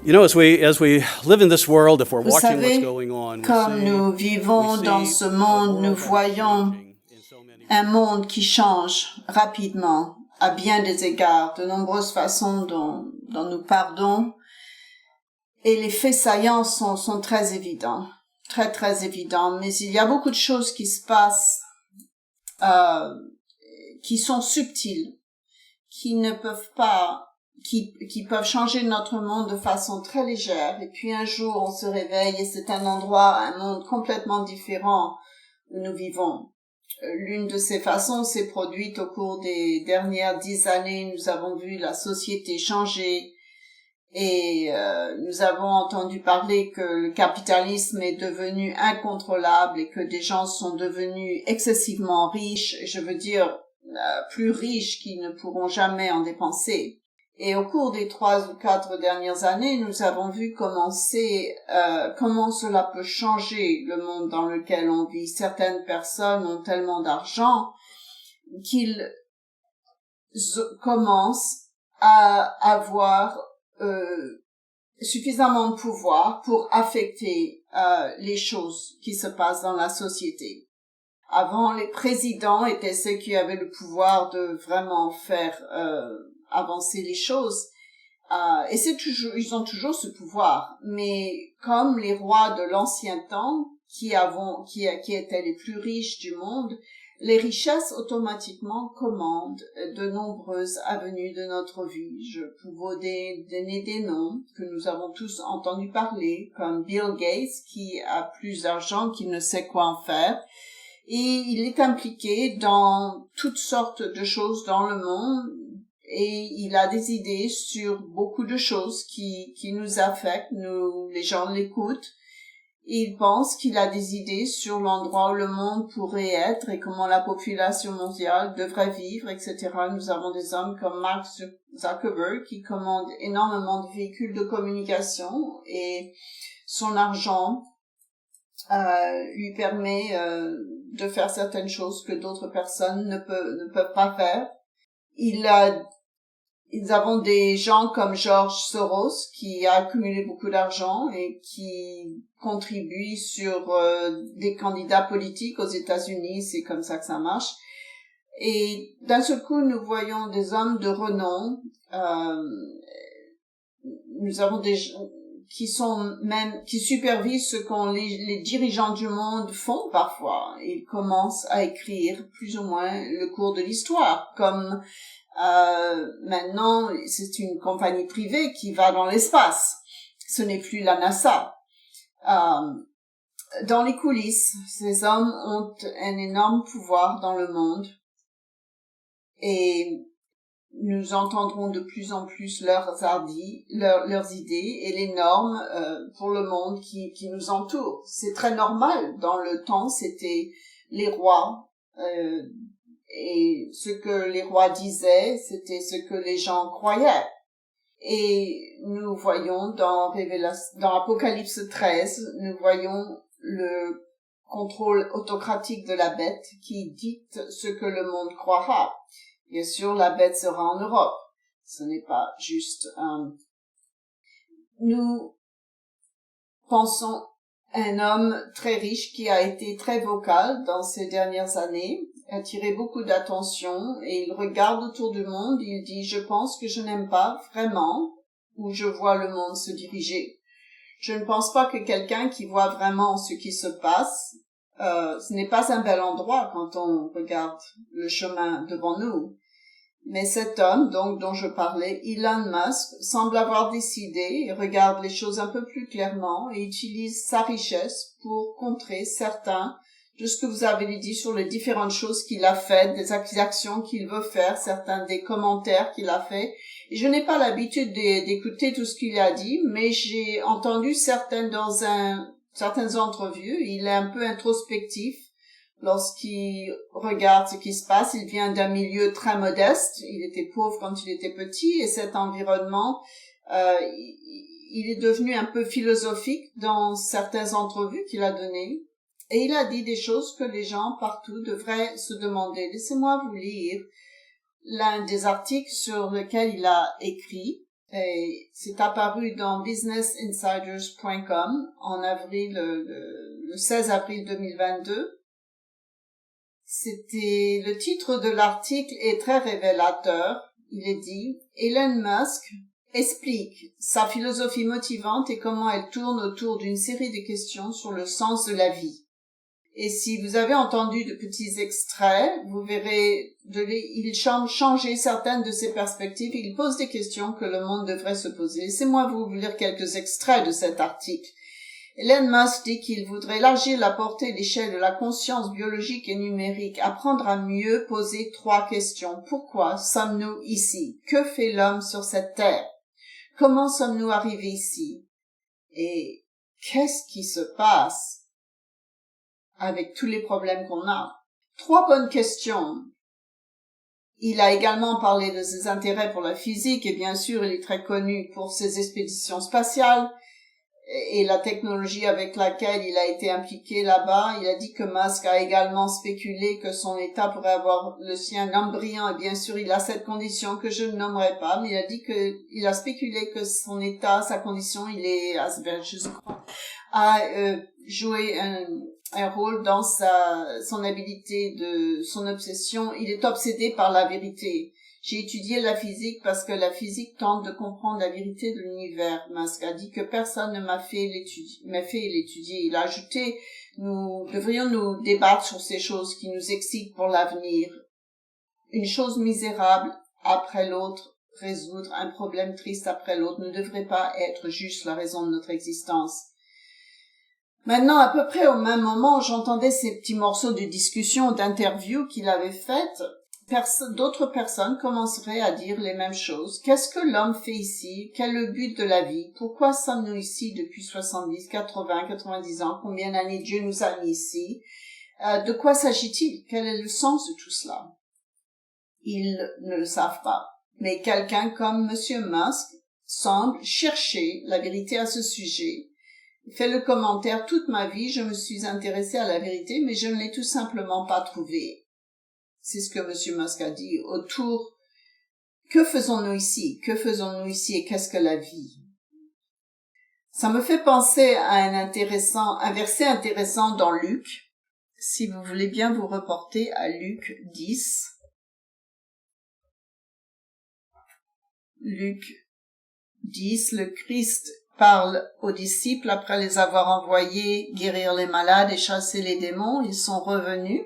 You know, as we live in this world, if we're Vous watching what's savez, going on, comme nous vivons dans ce monde, nous voyons un monde qui change rapidement à bien des égards, de nombreuses façons dont nous parlons. Et les faits saillants sont très évidents, très très évidents. Mais il y a beaucoup de choses qui se passent, qui sont subtiles, qui ne peuvent pas, qui peuvent changer notre monde de façon très légère. Et puis un jour, on se réveille et c'est un endroit, un monde complètement différent où nous vivons. L'une de ces façons s'est produite au cours des dernières 10 années. Nous avons vu la société changer et nous avons entendu parler que le capitalisme est devenu incontrôlable et que des gens sont devenus excessivement riches, je veux dire plus riches qu'ils ne pourront jamais en dépenser. Et au cours des 3 ou 4 dernières années, nous avons vu comment cela peut changer le monde dans lequel on vit. Certaines personnes ont tellement d'argent qu'ils commencent à avoir suffisamment de pouvoir pour affecter les choses qui se passent dans la société. Avant, les présidents étaient ceux qui avaient le pouvoir de vraiment faire avancer les choses. Et ils ont toujours ce pouvoir. Mais comme les rois de l'ancien temps, qui étaient les plus riches du monde, les richesses automatiquement commandent de nombreuses avenues de notre vie. Je peux vous donner des noms que nous avons tous entendu parler, comme Bill Gates, qui a plus d'argent qu'il ne sait quoi en faire. Et il est impliqué dans toutes sortes de choses dans le monde et il a des idées sur beaucoup de choses qui nous affectent. Les gens l'écoutent. Il pense qu'il a des idées sur l'endroit où le monde pourrait être et comment la population mondiale devrait vivre, etc. Nous avons des hommes comme Mark Zuckerberg qui commandent énormément de véhicules de communication et son argent lui permet de faire certaines choses que d'autres personnes ne peuvent pas faire. Ils avons des gens comme George Soros qui a accumulé beaucoup d'argent et qui contribue sur des candidats politiques aux États-Unis, c'est comme ça que ça marche. Et d'un seul coup, nous voyons des hommes de renom. Nous avons des gens qui supervisent ce qu'on les dirigeants du monde font parfois. Ils commencent à écrire plus ou moins le cours de l'histoire, comme maintenant c'est une compagnie privée qui va dans l'espace. Ce n'est plus la NASA. Dans les coulisses, ces hommes ont un énorme pouvoir dans le monde et nous entendrons de plus en plus leurs idées et les normes pour le monde qui nous entoure. C'est très normal. Dans le temps, c'était les rois et ce que les rois disaient, c'était ce que les gens croyaient. Et nous voyons dans Apocalypse 13, nous voyons le contrôle autocratique de la bête qui dicte ce que le monde croira. Bien sûr, la bête sera en Europe. Ce n'est pas juste. Nous pensons un homme très riche qui a été très vocal dans ces dernières années, a attiré beaucoup d'attention et il regarde autour du monde, il dit « Je pense que je n'aime pas vraiment où je vois le monde se diriger. Je ne pense pas que quelqu'un qui voit vraiment ce qui se passe, ce n'est pas un bel endroit quand on regarde le chemin devant nous. » Mais cet homme, donc, dont je parlais, Elon Musk, semble avoir décidé, et regarde les choses un peu plus clairement et utilise sa richesse pour contrer certains de ce que vous avez dit sur les différentes choses qu'il a faites, des actions qu'il veut faire, certains des commentaires qu'il a fait. Et je n'ai pas l'habitude d'écouter tout ce qu'il a dit, mais j'ai entendu certaines entrevues. Il est un peu introspectif. Lorsqu'il regarde ce qui se passe, il vient d'un milieu très modeste, il était pauvre quand il était petit, et cet environnement, il est devenu un peu philosophique dans certaines entrevues qu'il a données, et il a dit des choses que les gens partout devraient se demander. Laissez-moi vous lire l'un des articles sur lequel il a écrit. Et c'est apparu dans businessinsiders.com en avril, le 16 avril 2022. Le titre de l'article est très révélateur. Il est dit, Elon Musk explique sa philosophie motivante et comment elle tourne autour d'une série de questions sur le sens de la vie. Et si vous avez entendu de petits extraits, vous verrez, il semble changer certaines de ses perspectives. Il pose des questions que le monde devrait se poser. Laissez-moi vous lire quelques extraits de cet article. Elon Musk dit qu'il voudrait élargir la portée et l'échelle de la conscience biologique et numérique, apprendre à mieux poser 3 questions. Pourquoi sommes-nous ici? Que fait l'homme sur cette terre? Comment sommes-nous arrivés ici? Et qu'est-ce qui se passe avec tous les problèmes qu'on a? 3 bonnes questions. Il a également parlé de ses intérêts pour la physique et bien sûr, il est très connu pour ses expéditions spatiales et la technologie avec laquelle il a été impliqué là-bas. Il a dit que Musk a également spéculé que son État pourrait avoir le sien brillant et bien sûr, il a cette condition que je ne nommerai pas, mais il a dit il a spéculé que son État, sa condition, il est Asperger, je crois, a joué un rôle dans son habilité son obsession. Il est obsédé par la vérité. J'ai étudié la physique parce que la physique tente de comprendre la vérité de l'univers. Musk a dit que personne ne m'a fait l'étudier. Il a ajouté, nous devrions nous débattre sur ces choses qui nous excitent pour l'avenir. Une chose misérable après l'autre, résoudre un problème triste après l'autre ne devrait pas être juste la raison de notre existence. Maintenant, à peu près au même moment, j'entendais ces petits morceaux de discussion, d'interviews qu'il avait faites. D'autres personnes commenceraient à dire les mêmes choses. Qu'est-ce que l'homme fait ici? Quel est le but de la vie? Pourquoi sommes-nous ici depuis 70, 80, 90 ans? Combien d'années Dieu nous a mis ici? De quoi s'agit-il? Quel est le sens de tout cela? Ils ne le savent pas. Mais quelqu'un comme Monsieur Musk semble chercher la vérité à ce sujet. Il fait le commentaire, toute ma vie, je me suis intéressé à la vérité, mais je ne l'ai tout simplement pas trouvée. C'est ce que M. Musk a dit autour. Que faisons-nous ici? Que faisons-nous ici et qu'est-ce que la vie? Ça me fait penser à un verset intéressant dans Luc. Si vous voulez bien vous reporter à Luc 10. Luc 10, le Christ parle aux disciples après les avoir envoyés guérir les malades et chasser les démons. Ils sont revenus.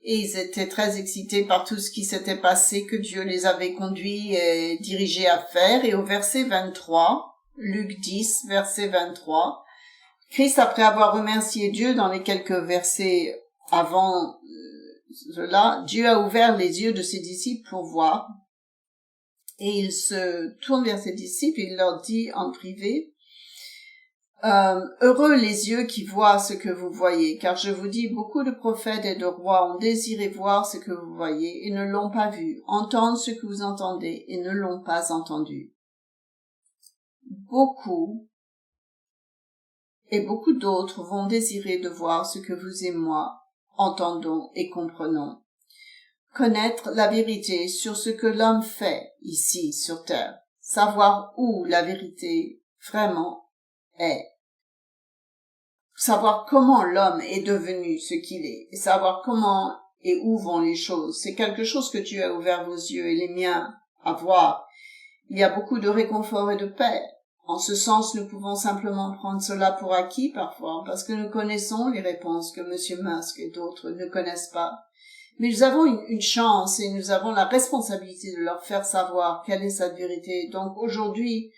Et ils étaient très excités par tout ce qui s'était passé, que Dieu les avait conduits et dirigés à faire. Et au verset 23, Luc 10, verset 23, Christ, après avoir remercié Dieu dans les quelques versets avant cela, Dieu a ouvert les yeux de ses disciples pour voir. Et il se tourne vers ses disciples et il leur dit en privé, heureux les yeux qui voient ce que vous voyez, car je vous dis, beaucoup de prophètes et de rois ont désiré voir ce que vous voyez et ne l'ont pas vu, entendre ce que vous entendez et ne l'ont pas entendu. Beaucoup d'autres vont désirer de voir ce que vous et moi entendons et comprenons. Connaître la vérité sur ce que l'homme fait ici sur terre, savoir où la vérité vraiment est. Savoir comment l'homme est devenu ce qu'il est, et savoir comment et où vont les choses. C'est quelque chose que Dieu a ouvert vos yeux et les miens à voir. Il y a beaucoup de réconfort et de paix. En ce sens, nous pouvons simplement prendre cela pour acquis parfois, parce que nous connaissons les réponses que M. Musk et d'autres ne connaissent pas. Mais nous avons une chance et nous avons la responsabilité de leur faire savoir quelle est cette vérité. Donc aujourd'hui,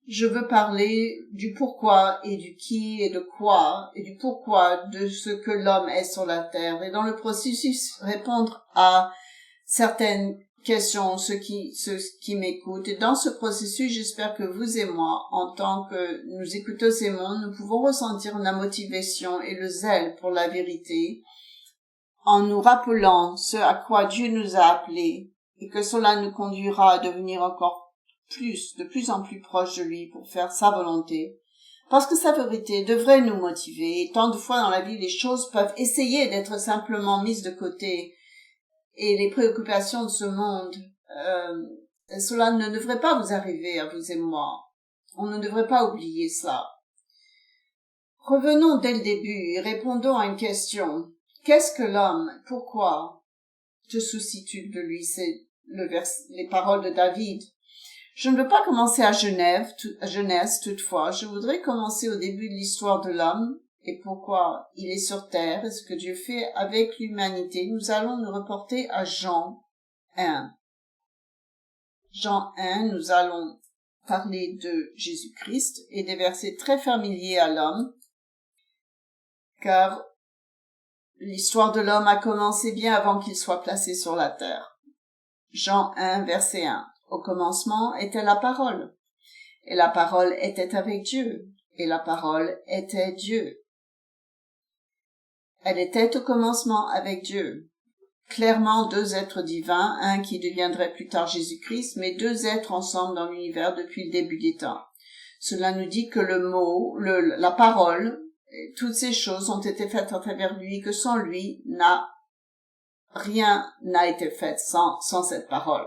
je veux parler du pourquoi et du qui et de quoi et du pourquoi de ce que l'homme est sur la terre. Et dans le processus, répondre à certaines questions, ceux qui m'écoutent. Et dans ce processus, j'espère que vous et moi, en tant que nous écoutons ces mondes, nous pouvons ressentir la motivation et le zèle pour la vérité, en nous rappelant ce à quoi Dieu nous a appelés, et que cela nous conduira à devenir de plus en plus proches de lui pour faire sa volonté. Parce que sa vérité devrait nous motiver. Et tant de fois dans la vie, les choses peuvent essayer d'être simplement mises de côté. Et les préoccupations de ce monde Et cela ne devrait pas vous arriver à vous et moi. On ne devrait pas oublier cela. Revenons dès le début et répondons à une question. Qu'est-ce que l'homme? Pourquoi te soucies-tu de lui? C'est les paroles de David. Je ne veux pas commencer à Genèse toutefois. Je voudrais commencer au début de l'histoire de l'homme et pourquoi il est sur terre et ce que Dieu fait avec l'humanité. Nous allons nous reporter à Jean 1. Jean 1, nous allons parler de Jésus-Christ et des versets très familiers à l'homme, car l'histoire de l'homme a commencé bien avant qu'il soit placé sur la terre. Jean 1, verset 1. Au commencement était la parole, et la parole était avec Dieu, et la parole était Dieu. Elle était au commencement avec Dieu. Clairement deux êtres divins, un qui deviendrait plus tard Jésus-Christ, mais deux êtres ensemble dans l'univers depuis le début des temps. Cela nous dit que le mot, la parole, toutes ces choses ont été faites à travers lui, que sans lui, rien n'a été fait sans cette parole.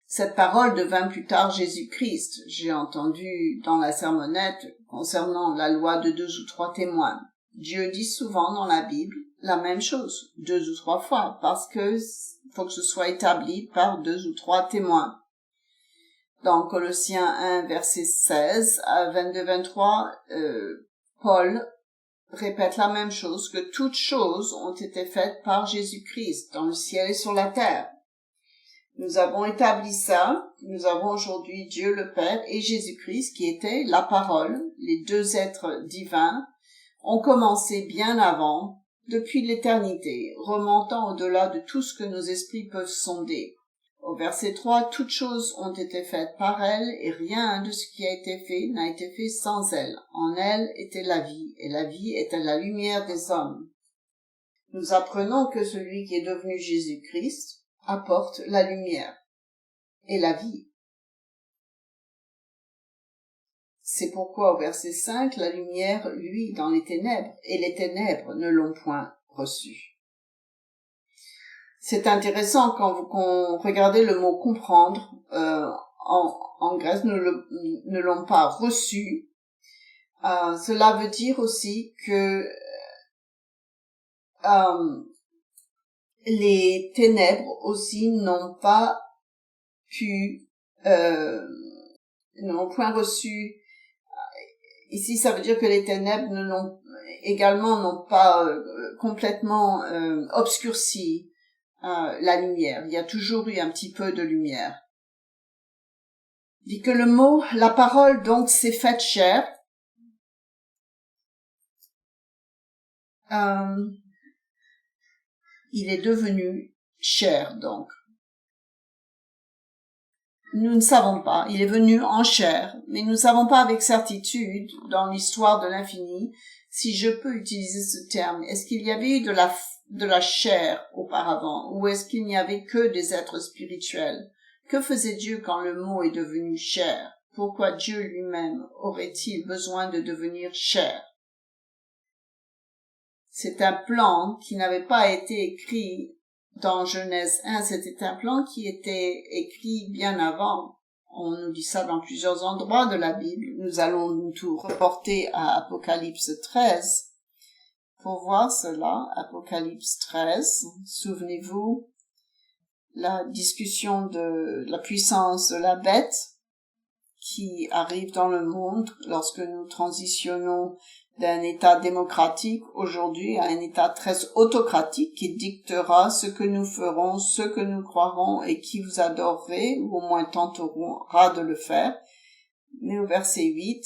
Cette parole devint plus tard Jésus-Christ. J'ai entendu dans la sermonnette concernant la loi de 2 ou 3 témoins. Dieu dit souvent dans la Bible la même chose, 2 ou 3 fois, parce que faut que ce soit établi par 2 ou 3 témoins. Dans Colossiens 1, verset 16 à 22-23, Paul répète la même chose, que toutes choses ont été faites par Jésus-Christ, dans le ciel et sur la terre. Nous avons établi ça, nous avons aujourd'hui Dieu le Père et Jésus-Christ qui était la parole, les deux êtres divins, ont commencé bien avant, depuis l'éternité, remontant au-delà de tout ce que nos esprits peuvent sonder. Au verset 3, toutes choses ont été faites par elle, et rien de ce qui a été fait n'a été fait sans elle. En elle était la vie, et la vie était la lumière des hommes. Nous apprenons que celui qui est devenu Jésus-Christ apporte la lumière et la vie. C'est pourquoi au verset 5, la lumière luit dans les ténèbres, et les ténèbres ne l'ont point reçue. C'est intéressant quand vous regardez le mot comprendre, en grec, ne l'ont pas reçu. Cela veut dire aussi que les ténèbres aussi n'ont pas pu, n'ont point reçu. Ici, ça veut dire que les ténèbres n'ont pas complètement obscurci la lumière. Il y a toujours eu un petit peu de lumière. Il dit que le mot, la parole, donc, s'est faite chair. Il est devenu chair, donc. Nous ne savons pas. Il est venu en chair, mais nous ne savons pas avec certitude, dans l'histoire de l'infini, si je peux utiliser ce terme. Est-ce qu'il y avait eu de la chair auparavant, ou est-ce qu'il n'y avait que des êtres spirituels? Que faisait Dieu quand le mot est devenu chair? Pourquoi Dieu lui-même aurait-il besoin de devenir chair? C'est un plan qui n'avait pas été écrit dans Genèse 1, c'était un plan qui était écrit bien avant. On nous dit ça dans plusieurs endroits de la Bible. Nous allons nous tout reporter à Apocalypse 13 pour voir cela. Apocalypse 13, souvenez-vous, la discussion de la puissance de la bête qui arrive dans le monde lorsque nous transitionnons d'un État démocratique aujourd'hui à un État très autocratique qui dictera ce que nous ferons, ce que nous croirons et qui vous adorerait ou au moins tentera de le faire. Mais au verset 8,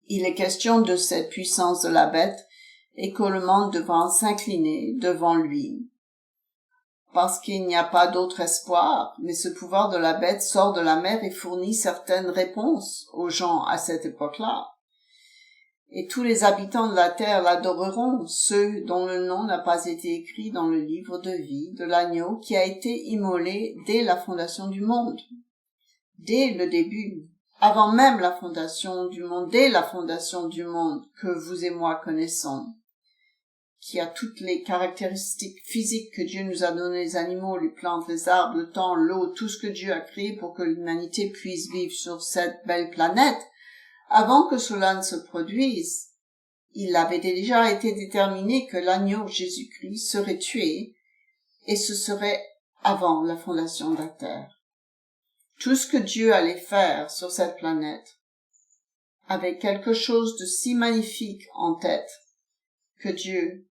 il est question de cette puissance de la bête et que le monde devra s'incliner devant lui. Parce qu'il n'y a pas d'autre espoir, mais ce pouvoir de la bête sort de la mer et fournit certaines réponses aux gens à cette époque-là. Et tous les habitants de la terre l'adoreront, ceux dont le nom n'a pas été écrit dans le livre de vie de l'agneau qui a été immolé dès la fondation du monde. Dès le début, avant même la fondation du monde, dès la fondation du monde que vous et moi connaissons. qui a toutes les caractéristiques physiques que Dieu nous a données, les animaux, les plantes, les arbres, le temps, l'eau, tout ce que Dieu a créé pour que l'humanité puisse vivre sur cette belle planète, avant que cela ne se produise, il avait déjà été déterminé que l'agneau Jésus-Christ serait tué, et ce serait avant la fondation de la terre. Tout ce que Dieu allait faire sur cette planète avait quelque chose de si magnifique en tête que Dieu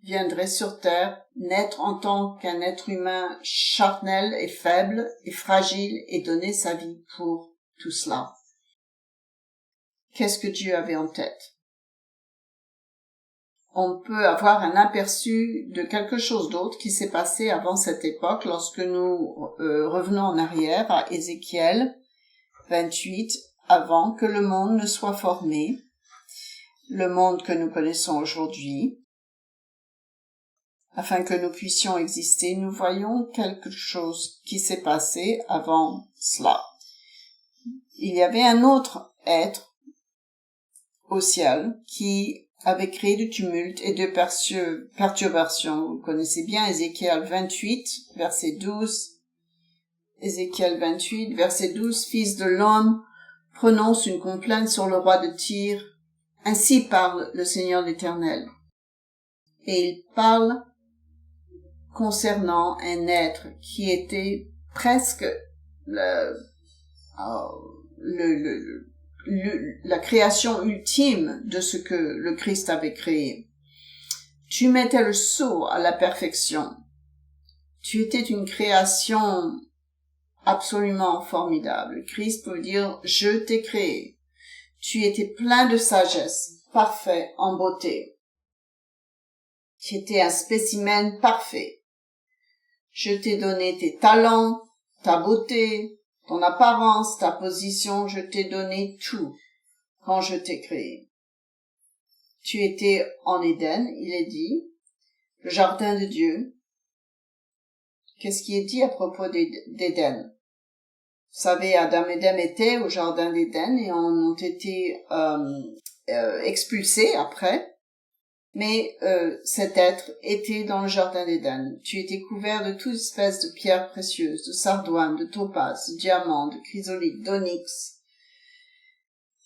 viendrait sur terre, naître en tant qu'un être humain charnel et faible et fragile et donner sa vie pour tout cela. Qu'est-ce que Dieu avait en tête? On peut avoir un aperçu de quelque chose d'autre qui s'est passé avant cette époque lorsque nous revenons en arrière à Ézéchiel 28, avant que le monde ne soit formé, le monde que nous connaissons aujourd'hui. Afin que nous puissions exister, nous voyons quelque chose qui s'est passé avant cela. Il y avait un autre être au ciel qui avait créé du tumulte et de perturbations. Vous connaissez bien Ézéchiel 28, verset 12. Ézéchiel 28, verset 12, « Fils de l'homme, prononce une complainte sur le roi de Tyr. Ainsi parle le Seigneur l'Éternel. » Et il parle concernant un être qui était presque la création ultime de ce que le Christ avait créé. Tu mettais le sceau à la perfection. Tu étais une création absolument formidable. Christ peut dire, je t'ai créé. Tu étais plein de sagesse, parfait en beauté. Tu étais un spécimen parfait. Je t'ai donné tes talents, ta beauté, ton apparence, ta position, je t'ai donné tout quand je t'ai créé. Tu étais en Éden, il est dit, le jardin de Dieu. Qu'est-ce qui est dit à propos d'Éden? Vous savez, Adam et Ève étaient au jardin d'Éden et ont été expulsés après. Mais cet être était dans le jardin d'Éden. Tu étais couvert de toutes espèces de pierres précieuses, de sardoine, de topaz, de diamants, de chrysolite, d'onyx,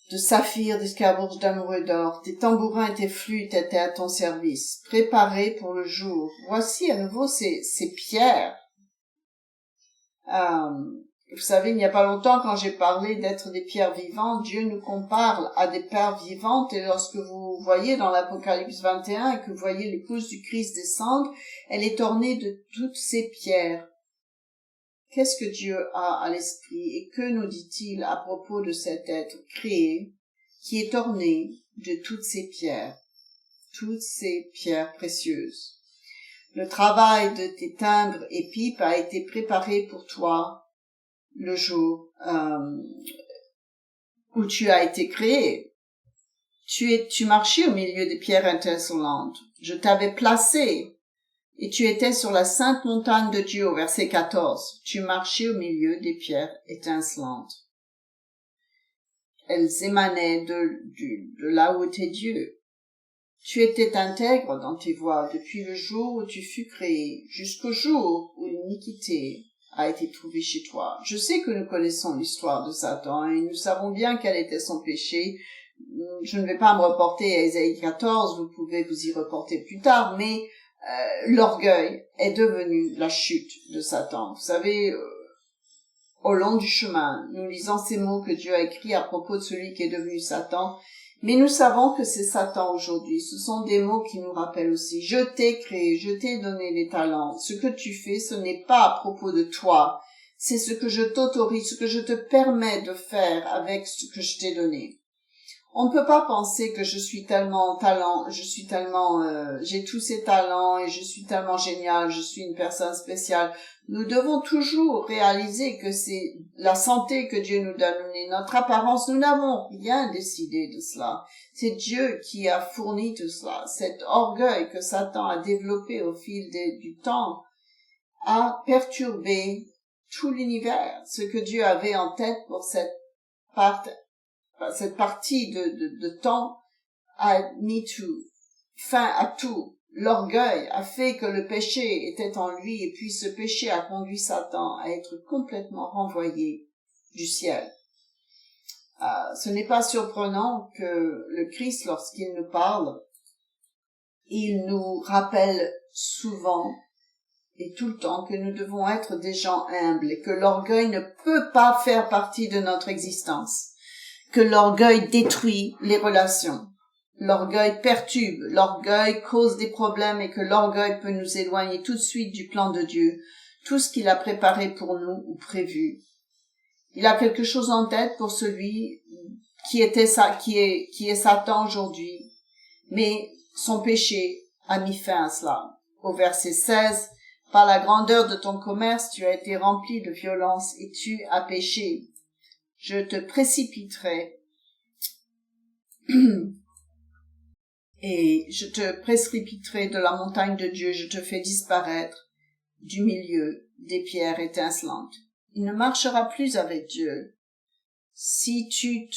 de saphir, d'escarbourge d'amoureux d'or. Tes tambourins et tes flûtes étaient à ton service, préparés pour le jour. Voici à nouveau ces pierres. Vous savez, il n'y a pas longtemps, quand j'ai parlé d'être des pierres vivantes, Dieu nous compare à des pierres vivantes, et lorsque vous voyez dans l'Apocalypse 21 et que vous voyez l'épouse du Christ descendre, elle est ornée de toutes ces pierres. Qu'est-ce que Dieu a à l'esprit et que nous dit-il à propos de cet être créé qui est orné de toutes ces pierres précieuses? Le travail de tes timbres et pipes a été préparé pour toi le jour où tu as été créé. Tu marchais au milieu des pierres étincelantes. Je t'avais placé et tu étais sur la sainte montagne de Dieu, au verset 14. Tu marchais au milieu des pierres étincelantes. Elles émanaient de là où était Dieu. Tu étais intègre dans tes voies depuis le jour où tu fus créé, jusqu'au jour où l'iniquité a été trouvée chez toi. Je sais que nous connaissons l'histoire de Satan et nous savons bien quel était son péché. Je ne vais pas me reporter à Ésaïe 14, vous pouvez vous y reporter plus tard, mais l'orgueil est devenu la chute de Satan. Vous savez, au long du chemin, nous lisons ces mots que Dieu a écrits à propos de celui qui est devenu Satan, mais nous savons que c'est Satan aujourd'hui. Ce sont des mots qui nous rappellent aussi. Je t'ai créé, je t'ai donné des talents. Ce que tu fais, ce n'est pas à propos de toi. C'est ce que je t'autorise, ce que je te permets de faire avec ce que je t'ai donné. On ne peut pas penser que je suis tellement j'ai tous ces talents et je suis tellement génial, je suis une personne spéciale. Nous devons toujours réaliser que c'est la santé que Dieu nous donne, notre apparence. Nous n'avons rien décidé de cela. C'est Dieu qui a fourni tout cela. Cet orgueil que Satan a développé au fil du temps a perturbé tout l'univers. Ce que Dieu avait en tête pour cette partie de temps a mis fin à tout. l'orgueil a fait que le péché était en lui, et puis ce péché a conduit Satan à être complètement renvoyé du ciel. Ce n'est pas surprenant que le Christ, lorsqu'il nous parle, il nous rappelle souvent et tout le temps que nous devons être des gens humbles et que l'orgueil ne peut pas faire partie de notre existence, que l'orgueil détruit les relations, l'orgueil perturbe, l'orgueil cause des problèmes et que l'orgueil peut nous éloigner tout de suite du plan de Dieu, tout ce qu'il a préparé pour nous ou prévu. Il a quelque chose en tête pour celui qui est Satan aujourd'hui, mais son péché a mis fin à cela. Au verset 16, par la grandeur de ton commerce, tu as été rempli de violence et tu as péché. Je te précipiterai et je te précipiterai de la montagne de Dieu, je te fais disparaître du milieu des pierres étincelantes. Il ne marchera plus avec Dieu si tu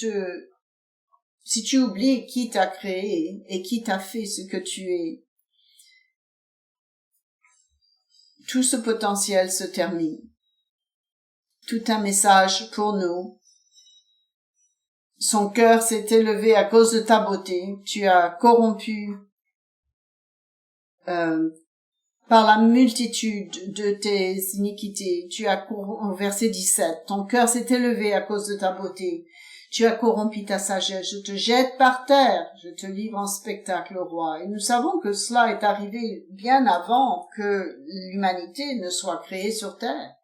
oublies qui t'a créé et qui t'a fait ce que tu es. Tout ce potentiel se termine. Tout un message pour nous. Son cœur s'est élevé à cause de ta beauté. Tu as corrompu par la multitude de tes iniquités. Verset 17. Ton cœur s'est élevé à cause de ta beauté. Tu as corrompu ta sagesse. Je te jette par terre. Je te livre en spectacle, au roi. Et nous savons que cela est arrivé bien avant que l'humanité ne soit créée sur terre.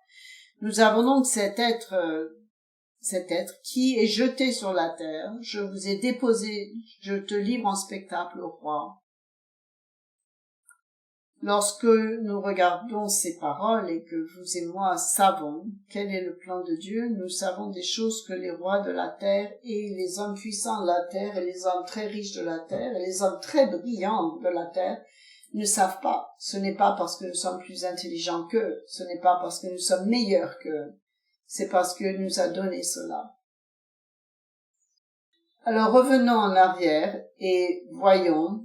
Nous avons donc cet être qui est jeté sur la terre. Je vous ai déposé, je te livre en spectacle, au roi. Lorsque nous regardons ces paroles et que vous et moi savons quel est le plan de Dieu, nous savons des choses que les rois de la terre et les hommes puissants de la terre et les hommes très riches de la terre et les hommes très brillants de la terre ne savent pas. Ce n'est pas parce que nous sommes plus intelligents qu'eux, ce n'est pas parce que nous sommes meilleurs qu'eux, c'est parce que nous a donné cela. Alors revenons en arrière et voyons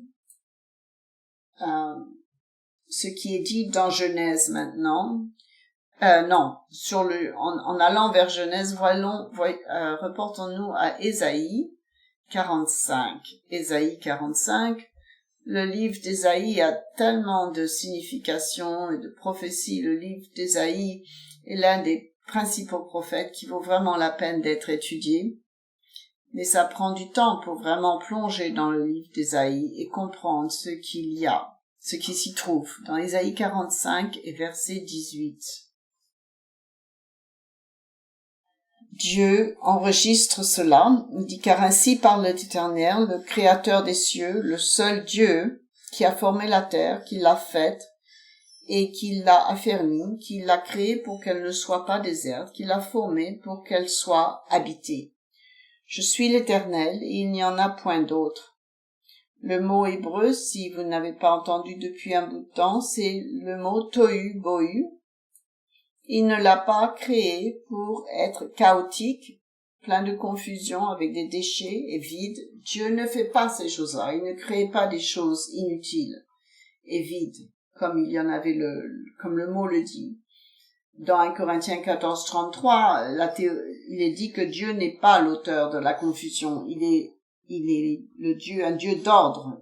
ce qui est dit dans Genèse maintenant. En allant vers Genèse, reportons-nous à Ésaïe 45. Ésaïe 45. Le livre d'Ésaïe a tellement de significations et de prophéties. Le livre d'Ésaïe est l'un des principaux prophètes qui vaut vraiment la peine d'être étudié. Mais ça prend du temps pour vraiment plonger dans le livre d'Ésaïe et comprendre ce qu'il y a, ce qui s'y trouve dans Ésaïe 45 et verset 18. Dieu enregistre cela, il dit « Car ainsi parle l'Éternel, le Créateur des cieux, le seul Dieu qui a formé la terre, qui l'a faite et qui l'a affermie, qui l'a créée pour qu'elle ne soit pas déserte, qui l'a formée pour qu'elle soit habitée. Je suis l'Éternel et il n'y en a point d'autre. » Le mot hébreu, si vous n'avez pas entendu depuis un bout de temps, c'est le mot tohu bohu. Il ne l'a pas créé pour être chaotique, plein de confusion avec des déchets et vide. Dieu ne fait pas ces choses-là. Il ne crée pas des choses inutiles et vides, comme il y en avait comme le mot le dit. Dans 1 Corinthiens 14, 33, il est dit que Dieu n'est pas l'auteur de la confusion. Il est un Dieu d'ordre.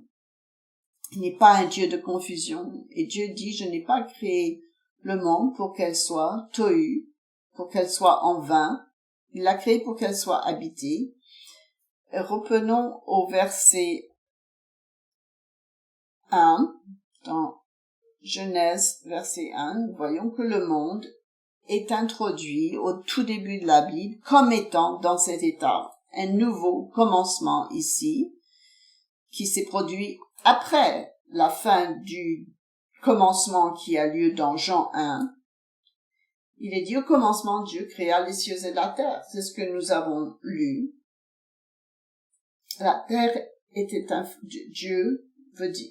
Il n'est pas un Dieu de confusion. Et Dieu dit, je n'ai pas créé le monde pour qu'elle soit tohu, pour qu'elle soit en vain. Il l'a créé pour qu'elle soit habitée. Et reprenons au verset 1, dans Genèse, verset 1, nous voyons que le monde est introduit au tout début de la Bible comme étant dans cet état. Un nouveau commencement ici, qui s'est produit après la fin du commencement qui a lieu dans Jean 1. Il est dit au commencement, Dieu créa les cieux et la terre. C'est ce que nous avons lu. La terre était Dieu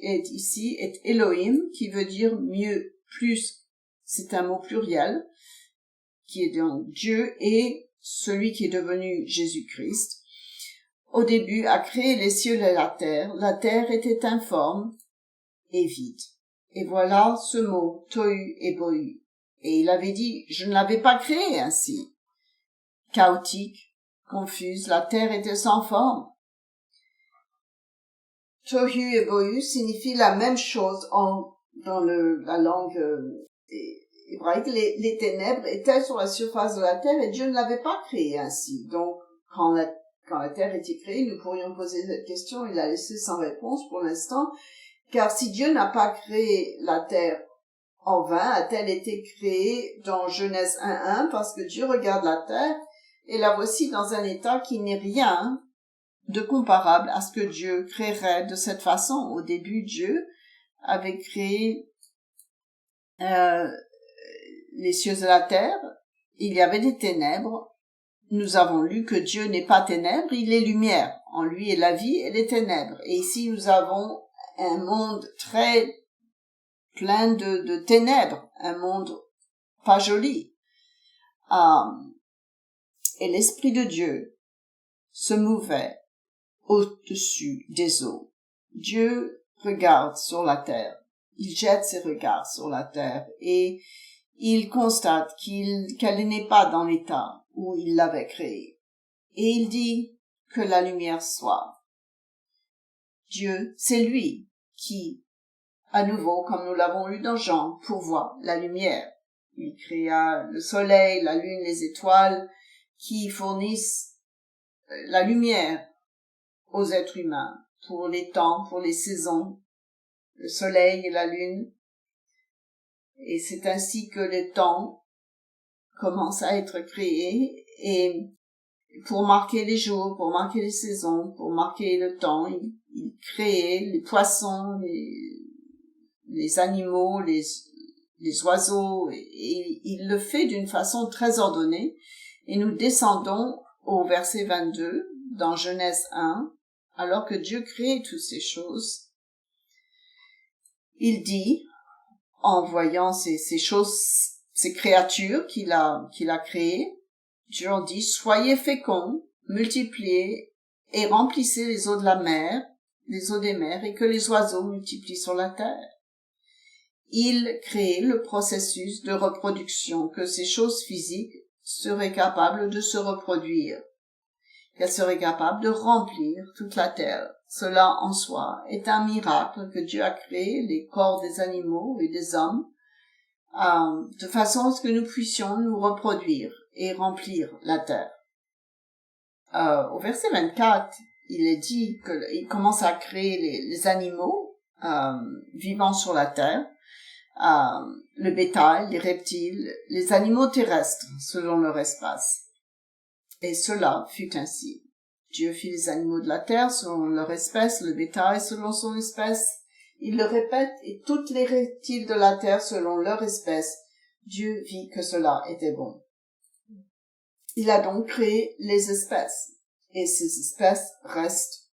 est ici, est Elohim, qui veut dire mieux, plus. C'est un mot pluriel, qui est donc Dieu et celui qui est devenu Jésus-Christ. Au début, a créé les cieux et la terre. La terre était informe et vide. Et voilà ce mot, tohu et bohu. Et il avait dit, je ne l'avais pas créé ainsi. Chaotique, confuse, la terre était sans forme. Tohu et bohu signifie la même chose dans la langue hébraïque. Les ténèbres étaient sur la surface de la terre et Dieu ne l'avait pas créé ainsi. Donc, quand la terre était créée, nous pourrions poser cette question, il l'a laissé sans réponse pour l'instant, car si Dieu n'a pas créé la terre en vain, a-t-elle été créée dans Genèse 1.1, parce que Dieu regarde la terre et la voici dans un état qui n'est rien de comparable à ce que Dieu créerait de cette façon. Au début, Dieu avait créé les cieux et la terre, il y avait des ténèbres. Nous avons lu que Dieu n'est pas ténèbres, il est lumière. En lui est la vie et les ténèbres. Et ici, nous avons un monde très plein de ténèbres, un monde pas joli. Et l'Esprit de Dieu se mouvait au-dessus des eaux. Dieu regarde sur la terre, il jette ses regards sur la terre et il constate qu'elle n'est pas dans l'état où il l'avait créée. Et il dit que la lumière soit. Dieu, c'est lui qui, à nouveau, comme nous l'avons lu dans Jean, pourvoit la lumière. Il créa le soleil, la lune, les étoiles qui fournissent la lumière aux êtres humains pour les temps, pour les saisons, le soleil et la lune. Et c'est ainsi que les temps commencent à être créés et pour marquer les jours, pour marquer les saisons, pour marquer le temps, il créait les poissons, les animaux, les oiseaux, et il le fait d'une façon très ordonnée. Et nous descendons au verset 22 dans Genèse 1, alors que Dieu crée toutes ces choses. Il dit, en voyant ces choses, ces créatures qu'il a créées, Dieu en dit, soyez féconds, multipliez et remplissez les eaux de la mer, les eaux des mers, et que les oiseaux multiplient sur la terre. Il crée le processus de reproduction, que ces choses physiques seraient capables de se reproduire, qu'elles seraient capables de remplir toute la terre. Cela en soi est un miracle que Dieu a créé les corps des animaux et des hommes de façon à ce que nous puissions nous reproduire et remplir la terre. Au verset 24, il est dit qu'il commence à créer les animaux vivant sur la terre, le bétail, les reptiles, les animaux terrestres selon leur espace. Et cela fut ainsi. Dieu fit les animaux de la terre selon leur espèce, le bétail selon son espèce. Il le répète, et toutes les reptiles de la terre selon leur espèce. Dieu vit que cela était bon. Il a donc créé les espèces. Et ces espèces restent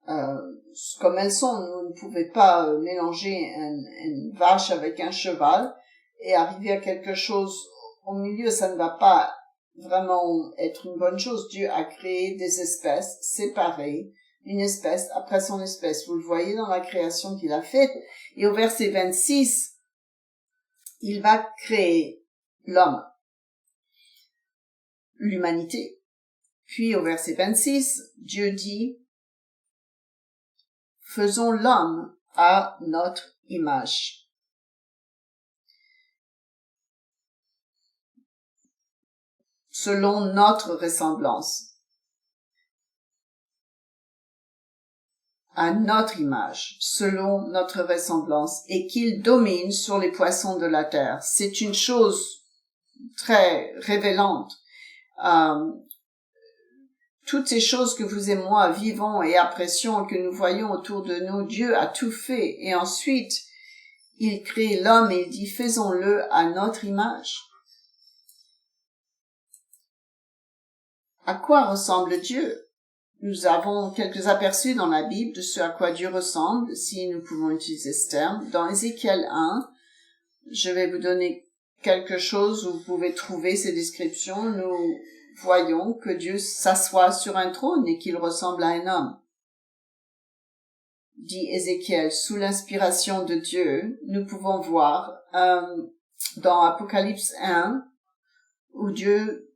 comme elles sont. Vous ne pouvez pas mélanger une vache avec un cheval et arriver à quelque chose au milieu. Ça ne va pas vraiment être une bonne chose. Dieu a créé des espèces séparées, une espèce après son espèce. Vous le voyez dans la création qu'il a faite. Et au verset 26, il va créer l'homme, l'humanité. Puis au verset 26, Dieu dit, faisons l'homme à notre image. Selon notre ressemblance. À notre image, selon notre ressemblance, et qu'il domine sur les poissons de la terre. C'est une chose très révélante. Toutes ces choses que vous et moi vivons et apprécions, que nous voyons autour de nous, Dieu a tout fait. Et ensuite, il crée l'homme et il dit, faisons-le à notre image. À quoi ressemble Dieu? Nous avons quelques aperçus dans la Bible de ce à quoi Dieu ressemble, si nous pouvons utiliser ce terme. Dans Ézéchiel 1, je vais vous donner quelque chose où vous pouvez trouver ces descriptions. Nous voyons que Dieu s'assoit sur un trône et qu'il ressemble à un homme. dit Ézéchiel, sous l'inspiration de Dieu, nous pouvons voir dans Apocalypse 1, où Dieu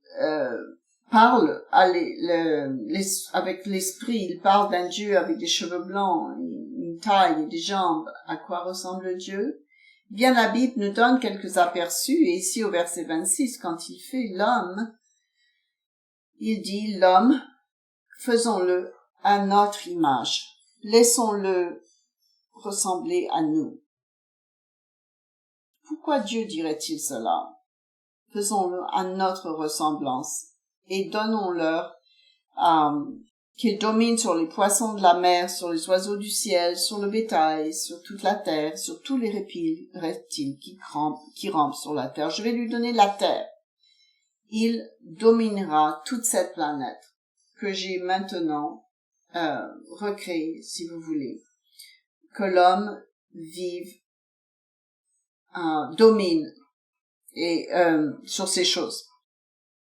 parle avec l'esprit, il parle d'un Dieu avec des cheveux blancs, une taille et des jambes, à quoi ressemble Dieu? Bien, la Bible nous donne quelques aperçus, et ici au verset 26, quand il fait l'homme, il dit, l'homme, faisons-le à notre image, laissons-le ressembler à nous. Pourquoi Dieu dirait-il cela? Faisons-le à notre ressemblance, et donnons-leur qu'ils dominent sur les poissons de la mer, sur les oiseaux du ciel, sur le bétail, sur toute la terre, sur tous les reptiles qui rampent sur la terre. Je vais lui donner la terre. Il dominera toute cette planète que j'ai maintenant recréée, si vous voulez. Que l'homme vive, domine et sur ces choses.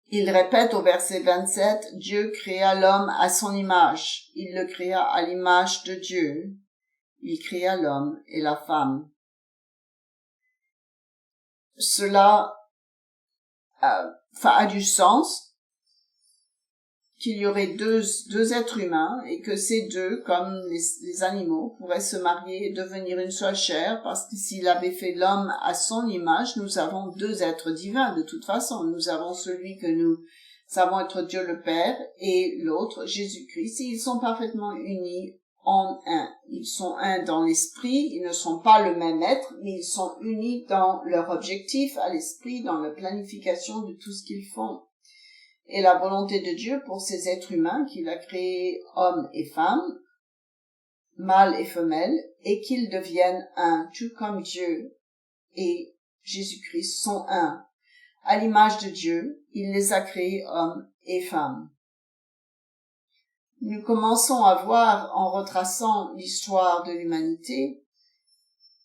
Il répète au verset 27, Dieu créa l'homme à son image. Il le créa à l'image de Dieu. Il créa l'homme et la femme. Cela a du sens qu'il y aurait deux êtres humains et que ces deux, comme les animaux, pourraient se marier et devenir une seule chair, parce que s'il avait fait l'homme à son image, nous avons deux êtres divins de toute façon. Nous avons celui que nous savons être Dieu le Père et l'autre, Jésus-Christ, et ils sont parfaitement unis en un. Ils sont un dans l'esprit, ils ne sont pas le même être, mais ils sont unis dans leur objectif à l'esprit, dans la planification de tout ce qu'ils font. Et la volonté de Dieu pour ces êtres humains qu'il a créés hommes et femmes, mâles et femelles, et qu'ils deviennent un, tout comme Dieu et Jésus-Christ sont un. À l'image de Dieu, il les a créés hommes et femmes. Nous commençons à voir, en retraçant l'histoire de l'humanité,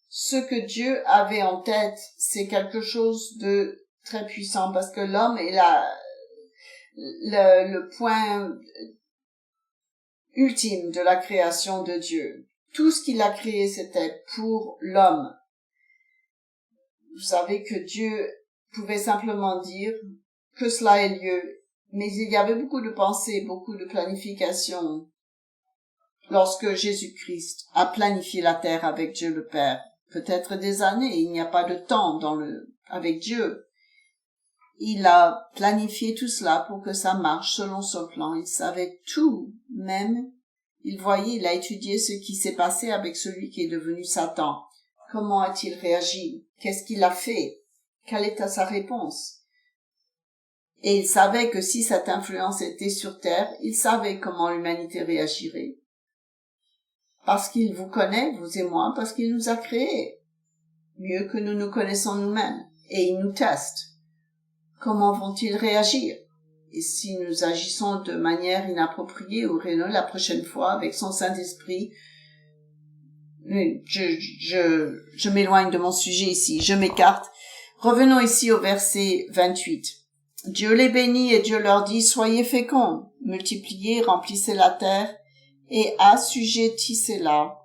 ce que Dieu avait en tête, c'est quelque chose de très puissant, parce que l'homme est le point ultime de la création de Dieu. Tout ce qu'il a créé, c'était pour l'homme. Vous savez que Dieu pouvait simplement dire que cela ait lieu, mais il y avait beaucoup de pensées, beaucoup de planification lorsque Jésus-Christ a planifié la terre avec Dieu le Père. Peut-être des années, il n'y a pas de temps avec Dieu. Il a planifié tout cela pour que ça marche selon son plan. Il savait tout, même, il a étudié ce qui s'est passé avec celui qui est devenu Satan. Comment a-t-il réagi? Qu'est-ce qu'il a fait? Quelle était sa réponse? Et il savait que si cette influence était sur terre, il savait comment l'humanité réagirait. Parce qu'il vous connaît, vous et moi, parce qu'il nous a créés. Mieux que nous nous connaissons nous-mêmes. Et il nous teste. Comment vont-ils réagir? Et si nous agissons de manière inappropriée ou réelle la prochaine fois avec son Saint-Esprit, je m'éloigne de mon sujet ici, je m'écarte. Revenons ici au verset 28. Dieu les bénit et Dieu leur dit, soyez féconds, multipliez, remplissez la terre et assujettissez-la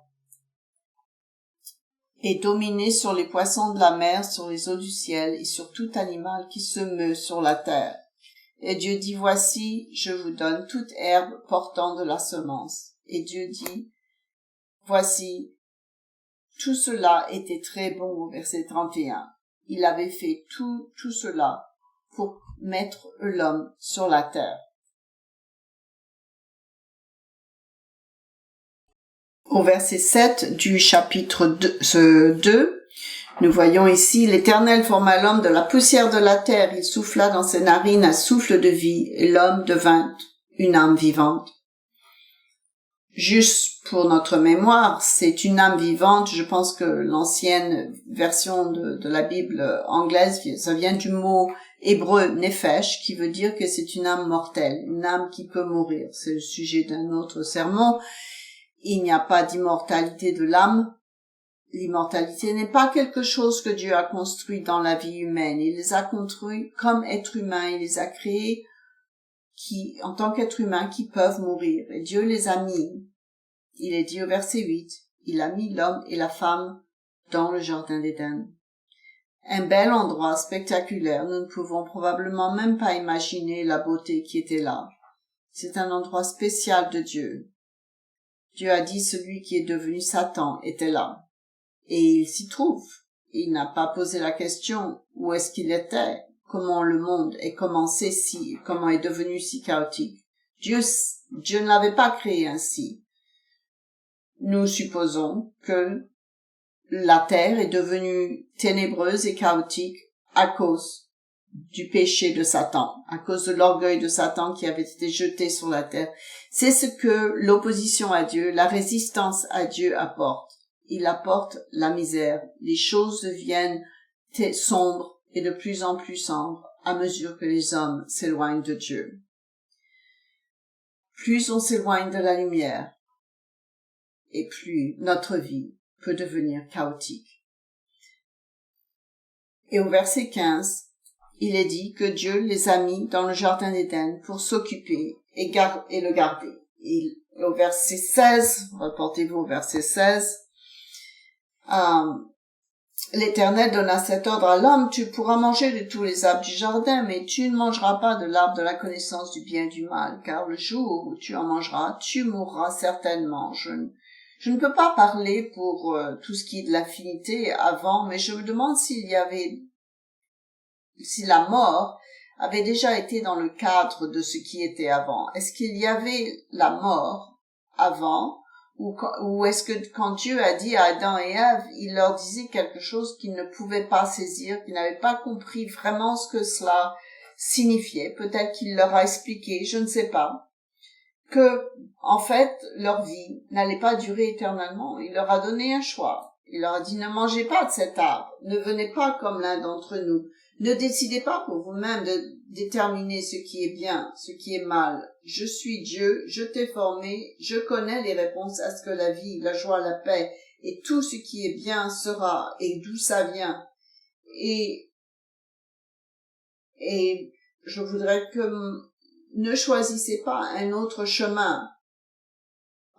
et dominez sur les poissons de la mer, sur les eaux du ciel et sur tout animal qui se meut sur la terre. Et Dieu dit, voici, je vous donne toute herbe portant de la semence. Et Dieu dit, voici, tout cela était très bon au verset 31. Il avait fait tout cela pour mettre l'homme sur la terre. Au verset 7 du chapitre 2, nous voyons ici, l'Éternel forma l'homme de la poussière de la terre, il souffla dans ses narines un souffle de vie, et l'homme devint une âme vivante. Juste pour notre mémoire, c'est une âme vivante, je pense que l'ancienne version de la Bible anglaise, ça vient du mot hébreu nefesh, qui veut dire que c'est une âme mortelle, une âme qui peut mourir. C'est le sujet d'un autre sermon. Il n'y a pas d'immortalité de l'âme. L'immortalité n'est pas quelque chose que Dieu a construit dans la vie humaine. Il les a construits comme êtres humains. Il les a créés en tant qu'êtres humains, qui peuvent mourir. Et Dieu les a mis. Il est dit au verset 8. il a mis l'homme et la femme dans le jardin d'Éden. Un bel endroit spectaculaire, nous ne pouvons probablement même pas imaginer la beauté qui était là. C'est un endroit spécial de Dieu. Dieu a dit celui qui est devenu Satan était là. Et il s'y trouve. Il n'a pas posé la question où est-ce qu'il était, comment le monde est commencé comment est devenu si chaotique. Dieu ne l'avait pas créé ainsi. Nous supposons que la terre est devenue ténébreuse et chaotique à cause du péché de Satan, à cause de l'orgueil de Satan qui avait été jeté sur la terre. C'est ce que l'opposition à Dieu, la résistance à Dieu apporte. Il apporte la misère. Les choses deviennent sombres et de plus en plus sombres à mesure que les hommes s'éloignent de Dieu. Plus on s'éloigne de la lumière, et plus notre vie peut devenir chaotique. Et au verset 15, il est dit que Dieu les a mis dans le jardin d'Éden pour s'occuper et le garder. Et au verset 16, reportez-vous au verset 16, l'Éternel donna cet ordre à l'homme, tu pourras manger de tous les arbres du jardin, mais tu ne mangeras pas de l'arbre de la connaissance du bien et du mal, car le jour où tu en mangeras, tu mourras certainement. Je ne peux pas parler pour tout ce qui est de l'affinité avant, mais je me demande si la mort avait déjà été dans le cadre de ce qui était avant. Est-ce qu'il y avait la mort avant, ou est-ce que quand Dieu a dit à Adam et Ève, il leur disait quelque chose qu'ils ne pouvaient pas saisir, qu'ils n'avaient pas compris vraiment ce que cela signifiait. Peut-être qu'il leur a expliqué, je ne sais pas, que, en fait, leur vie n'allait pas durer éternellement. Il leur a donné un choix. Il leur a dit, ne mangez pas de cet arbre, ne venez pas comme l'un d'entre nous. Ne décidez pas pour vous-même de déterminer ce qui est bien, ce qui est mal. Je suis Dieu, je t'ai formé, je connais les réponses à ce que la vie, la joie, la paix et tout ce qui est bien sera et d'où ça vient. Et je voudrais que ne choisissez pas un autre chemin,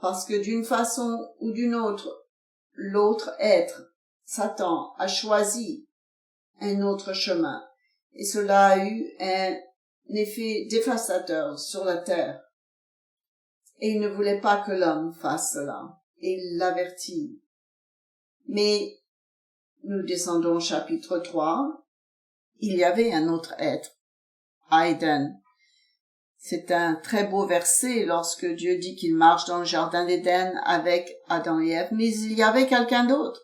parce que d'une façon ou d'une autre, l'autre être, Satan, a choisi un autre chemin, et cela a eu un effet dévastateur sur la terre. Et il ne voulait pas que l'homme fasse cela, et il l'avertit. Mais nous descendons au chapitre 3, il y avait un autre être, à Éden. C'est un très beau verset lorsque Dieu dit qu'il marche dans le jardin d'Éden avec Adam et Ève, mais il y avait quelqu'un d'autre.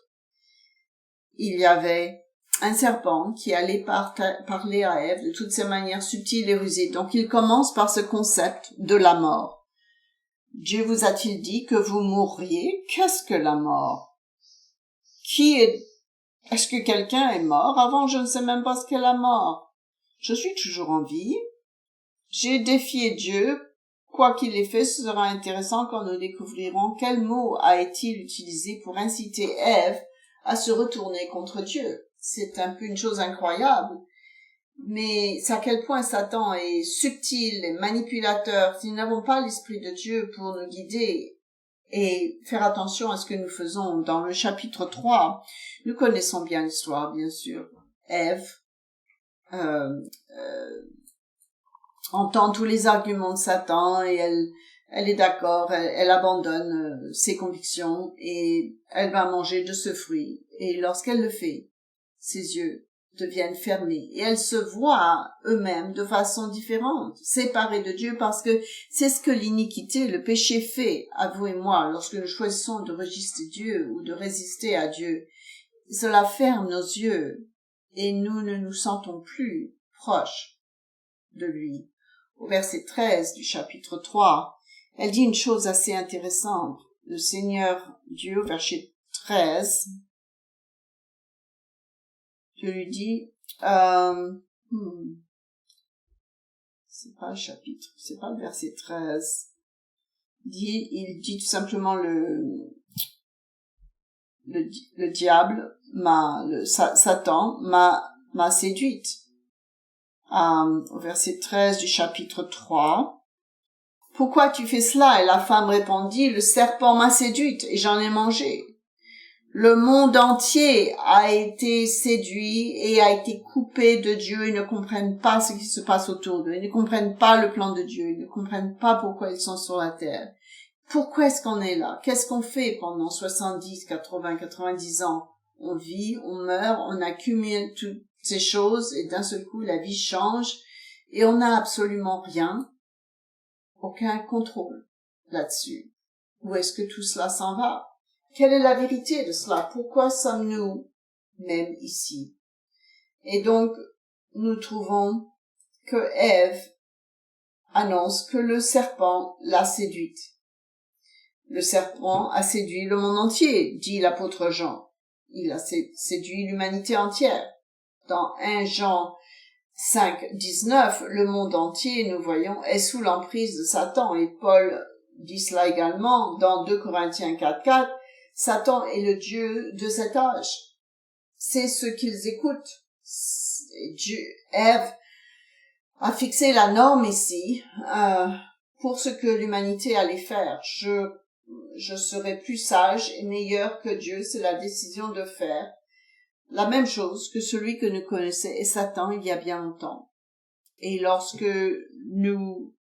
Il y avait un serpent qui allait parler à Ève de toutes ces manières subtiles et rusées. Donc il commence par ce concept de la mort. Dieu vous a-t-il dit que vous mourriez? Qu'est-ce que la mort? Est-ce que quelqu'un est mort? Avant, je ne sais même pas ce qu'est la mort. Je suis toujours en vie. J'ai défié Dieu. Quoi qu'il ait fait, ce sera intéressant quand nous découvrirons quel mot a été utilisé pour inciter Ève à se retourner contre Dieu. C'est un peu une chose incroyable, mais c'est à quel point Satan est subtil et manipulateur. Si nous n'avons pas l'Esprit de Dieu pour nous guider et faire attention à ce que nous faisons. Dans le chapitre 3, nous connaissons bien l'histoire, bien sûr. Ève entend tous les arguments de Satan et elle est d'accord, elle abandonne ses convictions et elle va manger de ce fruit. Et lorsqu'elle le fait, ses yeux deviennent fermés et elles se voient eux-mêmes de façon différente, séparées de Dieu, parce que c'est ce que l'iniquité, le péché fait à vous et moi lorsque nous choisissons de résister Dieu ou de résister à Dieu. Cela ferme nos yeux et nous ne nous sentons plus proches de lui. Au verset 13 du chapitre 3, elle dit une chose assez intéressante. Le Seigneur Dieu, au verset 13, Dieu lui dit, c'est pas le chapitre, c'est pas le verset 13. Il dit tout simplement le diable Satan m'a séduite. Au verset 13 du chapitre 3. Pourquoi tu fais cela? Et la femme répondit, le serpent m'a séduite et j'en ai mangé. Le monde entier a été séduit et a été coupé de Dieu. Ils ne comprennent pas ce qui se passe autour d'eux. Ils ne comprennent pas le plan de Dieu. Ils ne comprennent pas pourquoi ils sont sur la terre. Pourquoi est-ce qu'on est là? Qu'est-ce qu'on fait pendant 70, 80, 90 ans? On vit, on meurt, on accumule toutes ces choses et d'un seul coup, la vie change et on n'a absolument rien, aucun contrôle là-dessus. Où est-ce que tout cela s'en va? Quelle est la vérité de cela? Pourquoi sommes-nous même ici? Et donc, nous trouvons que Ève annonce que le serpent l'a séduite. Le serpent a séduit le monde entier, dit l'apôtre Jean. Il a séduit l'humanité entière. Dans 1 Jean 5, 19, le monde entier, nous voyons, est sous l'emprise de Satan. Et Paul dit cela également dans 2 Corinthiens 4, 4. Satan est le dieu de cet âge. C'est ce qu'ils écoutent. Ève a fixé la norme ici pour ce que l'humanité allait faire. Je serai plus sage et meilleur que Dieu, c'est la décision de faire la même chose que celui que nous connaissait Satan il y a bien longtemps. Et lorsque nous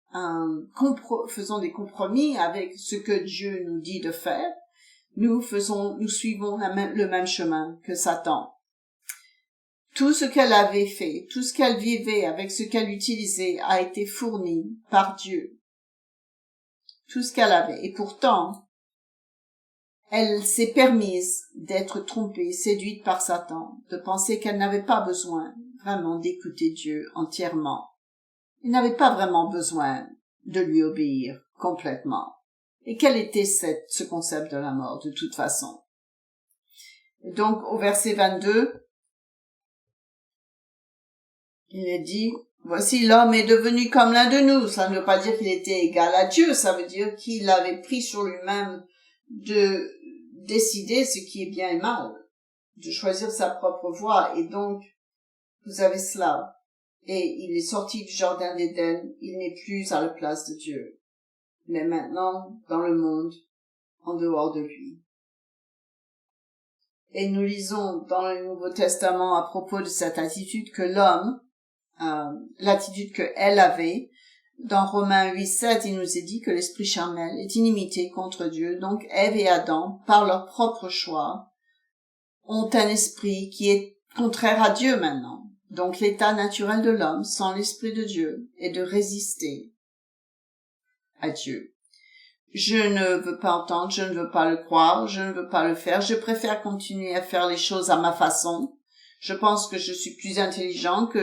faisons des compromis avec ce que Dieu nous dit de faire, nous suivons le même chemin que Satan. Tout ce qu'elle avait fait, tout ce qu'elle vivait avec ce qu'elle utilisait a été fourni par Dieu. Tout ce qu'elle avait. Et pourtant, elle s'est permise d'être trompée, séduite par Satan, de penser qu'elle n'avait pas besoin vraiment d'écouter Dieu entièrement. Elle n'avait pas vraiment besoin de lui obéir complètement. Et quel était ce concept de la mort, de toute façon? Et donc, au verset 22, il est dit, « Voici l'homme est devenu comme l'un de nous. » Ça ne veut pas dire qu'il était égal à Dieu, ça veut dire qu'il avait pris sur lui-même de décider ce qui est bien et mal, de choisir sa propre voie. Et donc, vous avez cela. Et il est sorti du jardin d'Éden, il n'est plus à la place de Dieu, mais maintenant dans le monde, en dehors de lui. Et nous lisons dans le Nouveau Testament à propos de cette attitude que l'homme, l'attitude que elle avait, dans Romains 8:7, il nous est dit que l'esprit charnel est inimité contre Dieu. Donc Ève et Adam, par leur propre choix, ont un esprit qui est contraire à Dieu maintenant. Donc l'état naturel de l'homme, sans l'esprit de Dieu, est de résister à Dieu. Je ne veux pas entendre, je ne veux pas le croire, je ne veux pas le faire. Je préfère continuer à faire les choses à ma façon. Je pense que je suis plus intelligent, que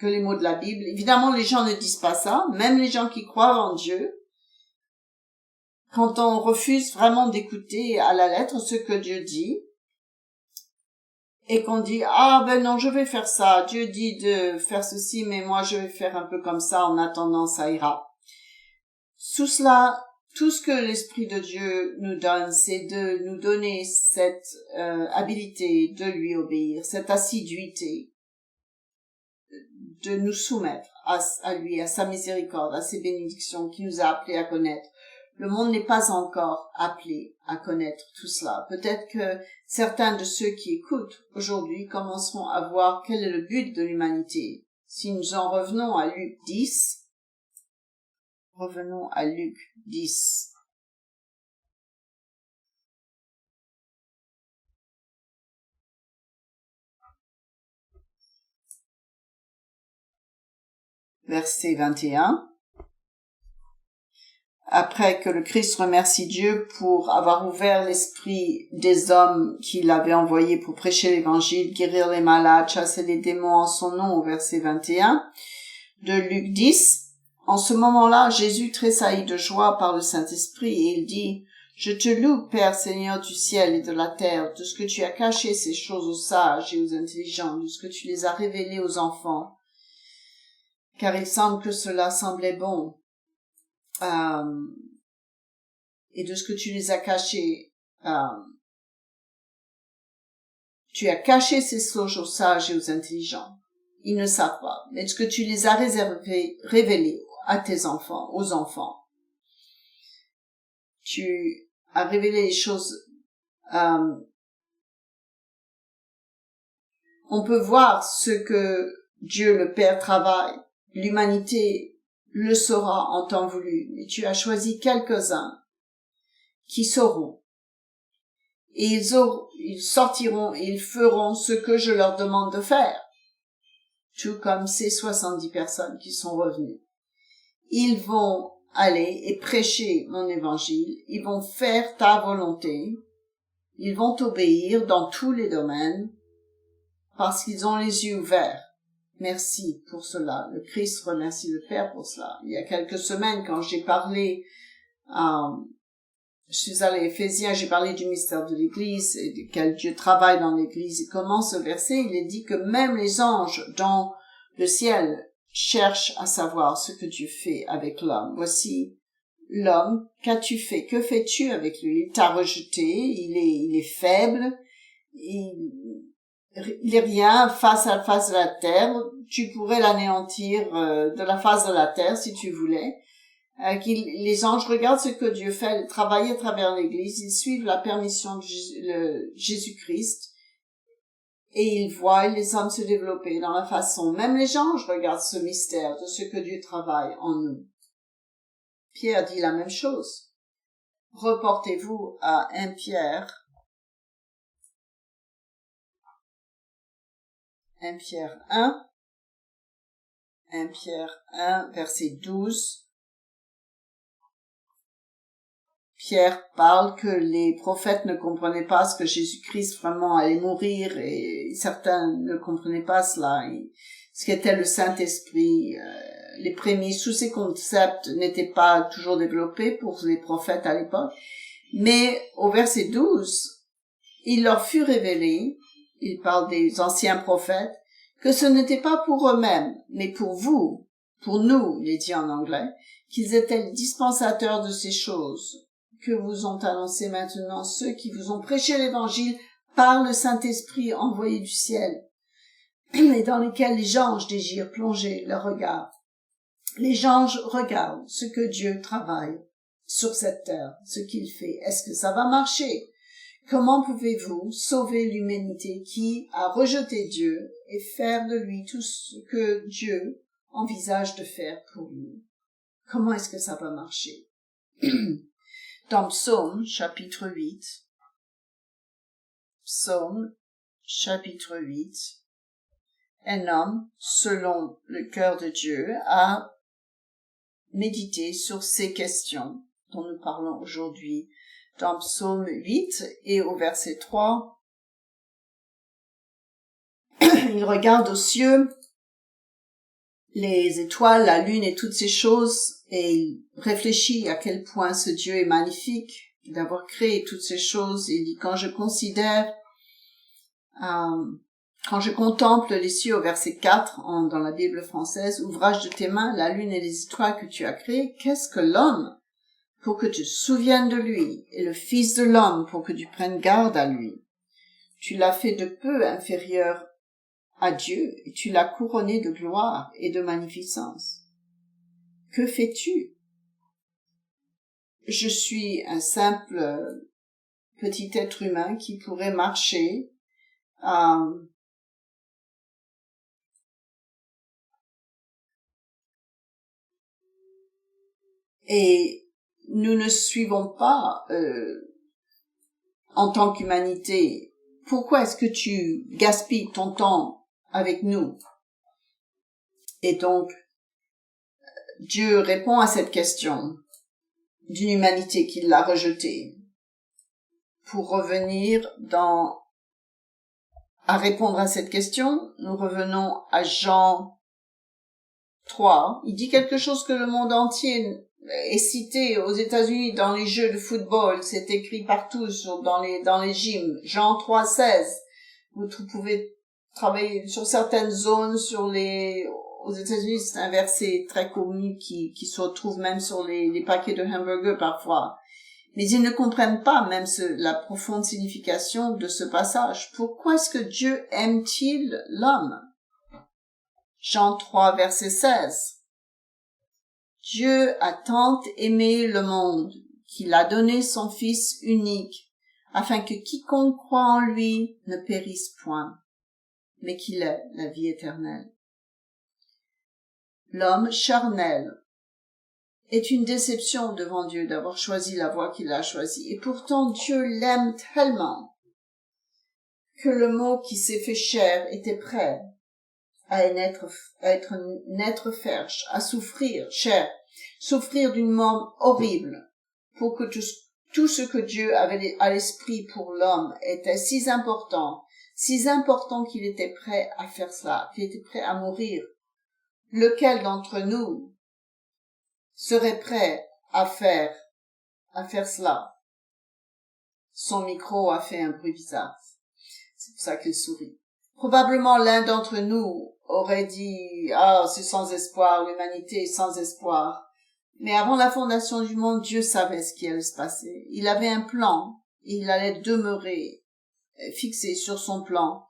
les mots de la Bible. Évidemment, les gens ne disent pas ça. Même les gens qui croient en Dieu, quand on refuse vraiment d'écouter à la lettre ce que Dieu dit, et qu'on dit, ah ben non, je vais faire ça, Dieu dit de faire ceci, mais moi je vais faire un peu comme ça, en attendant ça ira. Sous cela, tout ce que l'Esprit de Dieu nous donne, c'est de nous donner cette habilité de lui obéir, cette assiduité, de nous soumettre à lui, à sa miséricorde, à ses bénédictions qu'il nous a appelés à connaître. Le monde n'est pas encore appelé à connaître tout cela. Peut-être que certains de ceux qui écoutent aujourd'hui commenceront à voir quel est le but de l'humanité. Si nous en revenons à Luc 10, revenons à Luc 10. Verset 21. Après que le Christ remercie Dieu pour avoir ouvert l'esprit des hommes qu'il avait envoyés pour prêcher l'évangile, guérir les malades, chasser les démons en son nom, au verset 21 de Luc 10. En ce moment-là, Jésus tressaillit de joie par le Saint-Esprit et il dit, « Je te loue, Père, Seigneur du ciel et de la terre, de ce que tu as caché ces choses aux sages et aux intelligents, de ce que tu les as révélées aux enfants. Car il semble que cela semblait bon. » Et de ce que tu les as cachés, tu as caché ces choses aux sages et aux intelligents. Ils ne savent pas. Mais de ce que tu les as révélés à tes enfants, aux enfants. Tu as révélé les choses on peut voir ce que Dieu le Père travaille. L'humanité le saura en temps voulu. Et tu as choisi quelques-uns qui sauront. Et ils sortiront et ils feront ce que je leur demande de faire. Tout comme ces 70 personnes qui sont revenues. Ils vont aller et prêcher mon évangile. Ils vont faire ta volonté. Ils vont t'obéir dans tous les domaines parce qu'ils ont les yeux ouverts. Merci pour cela. Le Christ remercie le Père pour cela. Il y a quelques semaines, quand j'ai parlé, je suis allée à Éphésiens, j'ai parlé du mystère de l'Église et de quel Dieu travaille dans l'Église. Et comment ce verset, il est dit que même les anges dans le ciel cherchent à savoir ce que Dieu fait avec l'homme. Voici l'homme, qu'as-tu fait? Que fais-tu avec lui? Il t'a rejeté, il est faible, il est rien face à la face de la terre. Tu pourrais l'anéantir de la face de la terre si tu voulais. Les anges regardent ce que Dieu fait, travailler à travers l'Église, ils suivent la permission de Jésus-Christ et ils voient les hommes se développer dans la façon. Même les anges regardent ce mystère de ce que Dieu travaille en nous. Pierre dit la même chose. Reportez-vous à 1 Pierre 1 Pierre 1, verset 12. Pierre parle que les prophètes ne comprenaient pas ce que Jésus-Christ vraiment allait mourir et certains ne comprenaient pas cela. Et ce qu'était le Saint-Esprit, les premiers sous ces concepts n'étaient pas toujours développés pour les prophètes à l'époque. Mais au verset 12, il leur fut révélé, il parle des anciens prophètes, que ce n'était pas pour eux-mêmes, mais pour vous, pour nous, il est dit en anglais, qu'ils étaient les dispensateurs de ces choses que vous ont annoncé maintenant ceux qui vous ont prêché l'évangile par le Saint-Esprit envoyé du ciel, et dans lesquels les anges désirent plonger leur regard. Les anges regardent ce que Dieu travaille sur cette terre, ce qu'il fait. Est-ce que ça va marcher? Comment pouvez-vous sauver l'humanité qui a rejeté Dieu et faire de lui tout ce que Dieu envisage de faire pour lui? Comment est-ce que ça va marcher? Dans Psaume, chapitre 8, un homme, selon le cœur de Dieu, a médité sur ces questions dont nous parlons aujourd'hui. Dans Psaume 8 et au verset 3, il regarde aux cieux, les étoiles, la lune et toutes ces choses, et il réfléchit à quel point ce Dieu est magnifique d'avoir créé toutes ces choses. Il dit, quand je contemple les cieux au verset 4 dans la Bible française, ouvrage de tes mains, la lune et les étoiles que tu as créées, qu'est-ce que l'homme pour que tu te souviennes de lui, et le Fils de l'homme pour que tu prennes garde à lui? Tu l'as fait de peu inférieur à Dieu, et tu l'as couronné de gloire et de magnificence. Que fais-tu? Je suis un simple petit être humain qui pourrait marcher et nous ne suivons pas en tant qu'humanité. Pourquoi est-ce que tu gaspilles ton temps avec nous? Et donc, Dieu répond à cette question d'une humanité qui l'a rejetée pour revenir à répondre à cette question. Nous revenons à Jean 3. Il dit quelque chose que le monde entier est cité aux États-Unis dans les jeux de football. C'est écrit partout dans les gyms. Jean 3, 16. Vous pouvez travailler sur certaines zones aux États-Unis, c'est un verset très connu qui se retrouve même sur les paquets de hamburgers parfois. Mais ils ne comprennent pas même la profonde signification de ce passage. Pourquoi est-ce que Dieu aime-t-il l'homme? Jean 3, verset 16. Dieu a tant aimé le monde qu'il a donné son Fils unique, afin que quiconque croit en lui ne périsse point, mais qu'il ait la vie éternelle. L'homme charnel est une déception devant Dieu d'avoir choisi la voie qu'il a choisie, et pourtant Dieu l'aime tellement que le mot qui s'est fait chair était prêt à naître ferche, à souffrir d'une mort horrible, pour que tout ce que Dieu avait à l'esprit pour l'homme était si important qu'il était prêt à faire cela, qu'il était prêt à mourir. Lequel d'entre nous serait prêt à faire cela? Son micro a fait un bruit bizarre. C'est pour ça qu'il sourit. Probablement l'un d'entre nous aurait dit, c'est sans espoir, l'humanité est sans espoir. Mais avant la fondation du monde, Dieu savait ce qui allait se passer. Il avait un plan, et il allait demeurer fixé sur son plan.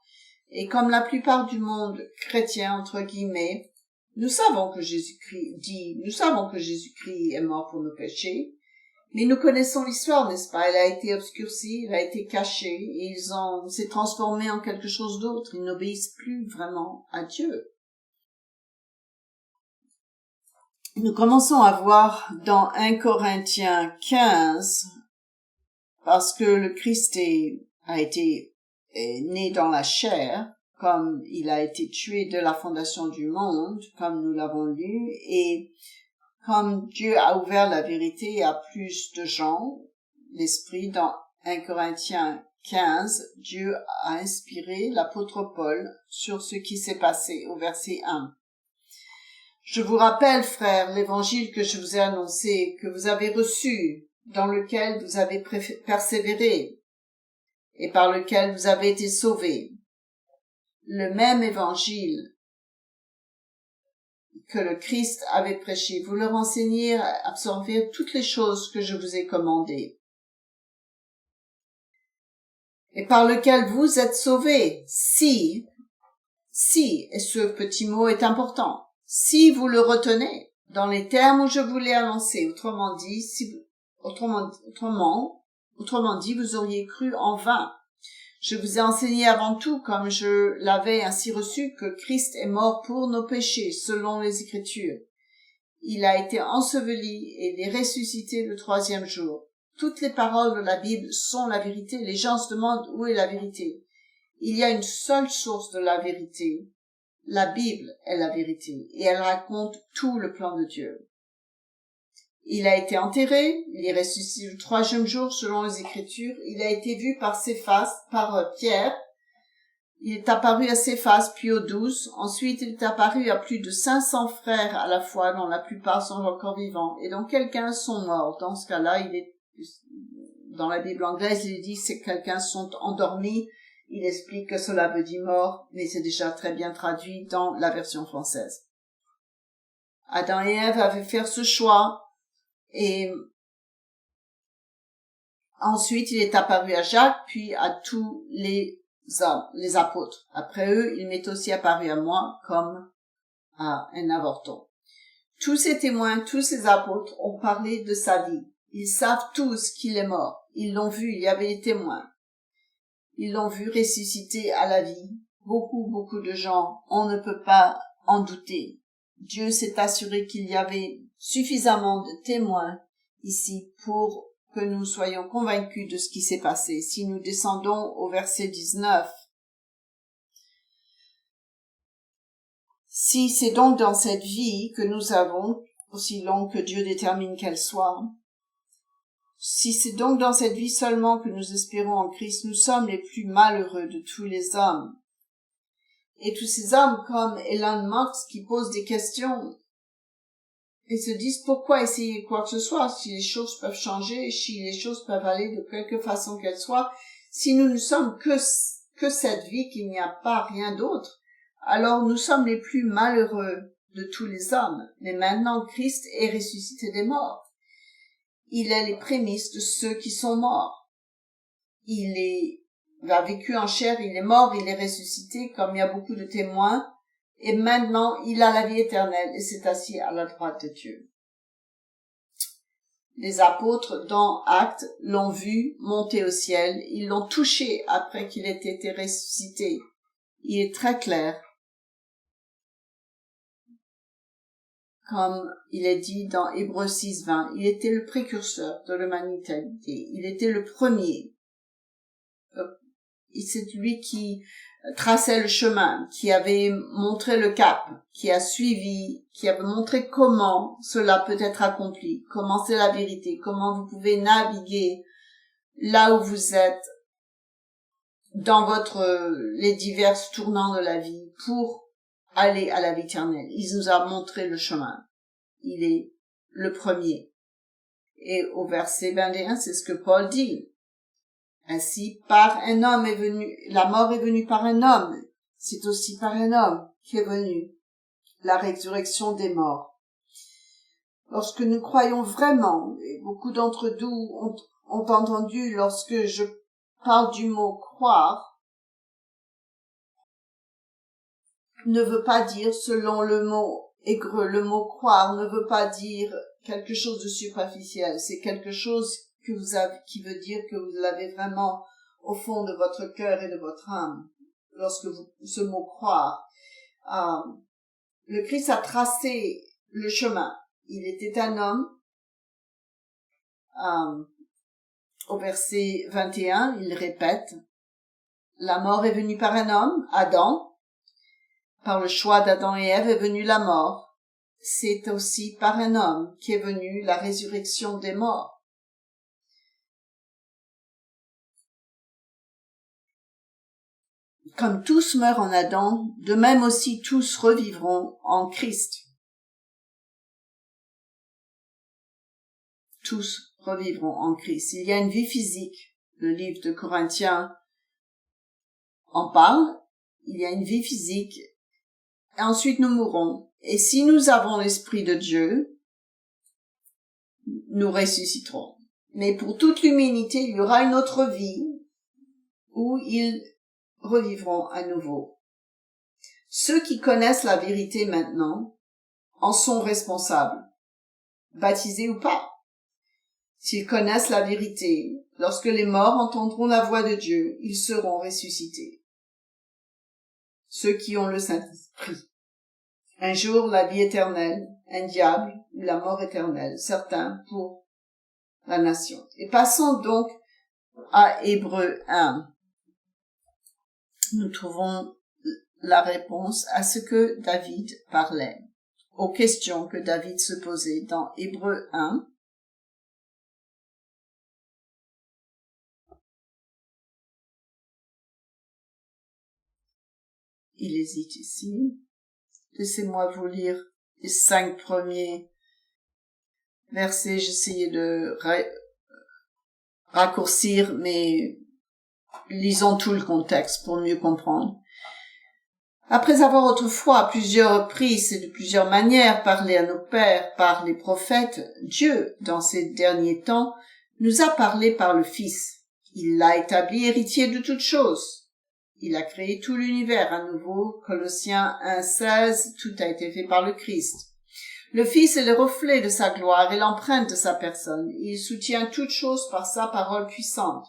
Et comme la plupart du monde chrétien, entre guillemets, nous savons que Jésus-Christ est mort pour nos péchés, mais nous connaissons l'histoire, n'est-ce pas? Elle a été obscurcie, elle a été cachée, et s'est transformé en quelque chose d'autre. Ils n'obéissent plus vraiment à Dieu. Nous commençons à voir dans 1 Corinthiens 15, parce que le Christ est né dans la chair, comme il a été tué de la fondation du monde, comme nous l'avons lu, et comme Dieu a ouvert la vérité à plus de gens, l'Esprit, dans 1 Corinthiens 15, Dieu a inspiré l'apôtre Paul sur ce qui s'est passé au verset 1. Je vous rappelle, frères, l'évangile que je vous ai annoncé, que vous avez reçu, dans lequel vous avez persévéré, et par lequel vous avez été sauvés. Le même évangile que le Christ avait prêché, vous leur enseignez à absorber toutes les choses que je vous ai commandées, et par lequel vous êtes sauvés, si, et ce petit mot est important, si vous le retenez dans les termes où je vous l'ai annoncé, autrement dit, vous auriez cru en vain. Je vous ai enseigné avant tout, comme je l'avais ainsi reçu, que Christ est mort pour nos péchés, selon les Écritures. Il a été enseveli et il est ressuscité le 3e jour. Toutes les paroles de la Bible sont la vérité. Les gens se demandent où est la vérité. Il y a une seule source de la vérité. La Bible est la vérité et elle raconte tout le plan de Dieu. Il a été enterré, il est ressuscité le 3e jour selon les Écritures, il a été vu par Pierre, il est apparu à Céphas puis aux 12, ensuite il est apparu à plus de 500 frères à la fois, dont la plupart sont encore vivants, et dont quelqu'un sont morts. Dans ce cas-là, dans la Bible anglaise, il dit que quelqu'un sont endormis, il explique que cela veut dire mort, mais c'est déjà très bien traduit dans la version française. Adam et Ève avaient fait ce choix, et ensuite il est apparu à Jacques, puis à tous les apôtres. Après eux, il m'est aussi apparu à moi comme à un avorton. Tous ces témoins, tous ces apôtres ont parlé de sa vie. Ils savent tous qu'il est mort. Ils l'ont vu, il y avait des témoins. Ils l'ont vu ressusciter à la vie. Beaucoup de gens, on ne peut pas en douter. Dieu s'est assuré qu'il y avait suffisamment de témoins ici pour que nous soyons convaincus de ce qui s'est passé. Si nous descendons au verset 19. Si c'est donc dans cette vie que nous avons, aussi longue que Dieu détermine qu'elle soit, si c'est donc dans cette vie seulement que nous espérons en Christ, nous sommes les plus malheureux de tous les hommes. Et tous ces hommes comme Elon Musk qui posent des questions et se disent pourquoi essayer quoi que ce soit si les choses peuvent changer, si les choses peuvent aller de quelque façon qu'elles soient, si nous ne sommes que cette vie, qu'il n'y a pas rien d'autre, alors nous sommes les plus malheureux de tous les hommes. Mais maintenant Christ est ressuscité des morts. Il est les prémices de ceux qui sont morts. Il a vécu en chair, il est mort, il est ressuscité, comme il y a beaucoup de témoins, et maintenant il a la vie éternelle et s'est assis à la droite de Dieu. Les apôtres dans Actes l'ont vu monter au ciel. Ils l'ont touché après qu'il ait été ressuscité. Il est très clair. Comme il est dit dans Hébreux 6:20, il était le précurseur de l'humanité. Il était le premier. C'est lui qui traçait le chemin, qui avait montré le cap, qui a suivi, qui avait montré comment cela peut être accompli, comment c'est la vérité, comment vous pouvez naviguer là où vous êtes dans les divers tournants de la vie pour aller à la vie éternelle. Il nous a montré le chemin. Il est le premier. Et au verset 21, c'est ce que Paul dit. Ainsi, par un homme est venu, la mort est venue par un homme. C'est aussi par un homme qui est venu la résurrection des morts. Lorsque nous croyons vraiment, et beaucoup d'entre nous ont entendu lorsque je parle du mot croire, ne veut pas dire selon le mot hébreu. Le mot croire ne veut pas dire quelque chose de superficiel. C'est quelque chose qui veut dire que vous l'avez vraiment au fond de votre cœur et de votre âme. Ce mot croire. Le Christ a tracé le chemin. Il était un homme. Au verset 21, il répète, la mort est venue par un homme, Adam. Par le choix d'Adam et Ève est venue la mort. C'est aussi par un homme qu'est venue la résurrection des morts. Comme tous meurent en Adam, de même aussi tous revivront en Christ. Tous revivront en Christ. Il y a une vie physique. Le livre de Corinthiens en parle. Il y a une vie physique. Et ensuite nous mourrons. Et si nous avons l'Esprit de Dieu, nous ressusciterons. Mais pour toute l'humanité, il y aura une autre vie où ils revivront à nouveau. Ceux qui connaissent la vérité maintenant en sont responsables, baptisés ou pas. S'ils connaissent la vérité, lorsque les morts entendront la voix de Dieu, ils seront ressuscités. Ceux qui ont le Saint-Esprit. Un jour, la vie éternelle, un diable ou la mort éternelle, certains pour la nation. Et passons donc à Hébreux 1. Nous trouvons la réponse à ce que David parlait, aux questions que David se posait dans Hébreux 1. Il hésite ici. Laissez-moi vous lire les 5 premiers versets. J'essayais de raccourcir, mais lisons tout le contexte pour mieux comprendre. Après avoir autrefois à plusieurs reprises et de plusieurs manières parlé à nos pères par les prophètes, Dieu, dans ces derniers temps, nous a parlé par le Fils. Il l'a établi héritier de toutes choses. Il a créé tout l'univers à nouveau. Colossiens 1:16, tout a été fait par le Christ. Le Fils est le reflet de sa gloire et l'empreinte de sa personne. Il soutient toutes choses par sa parole puissante.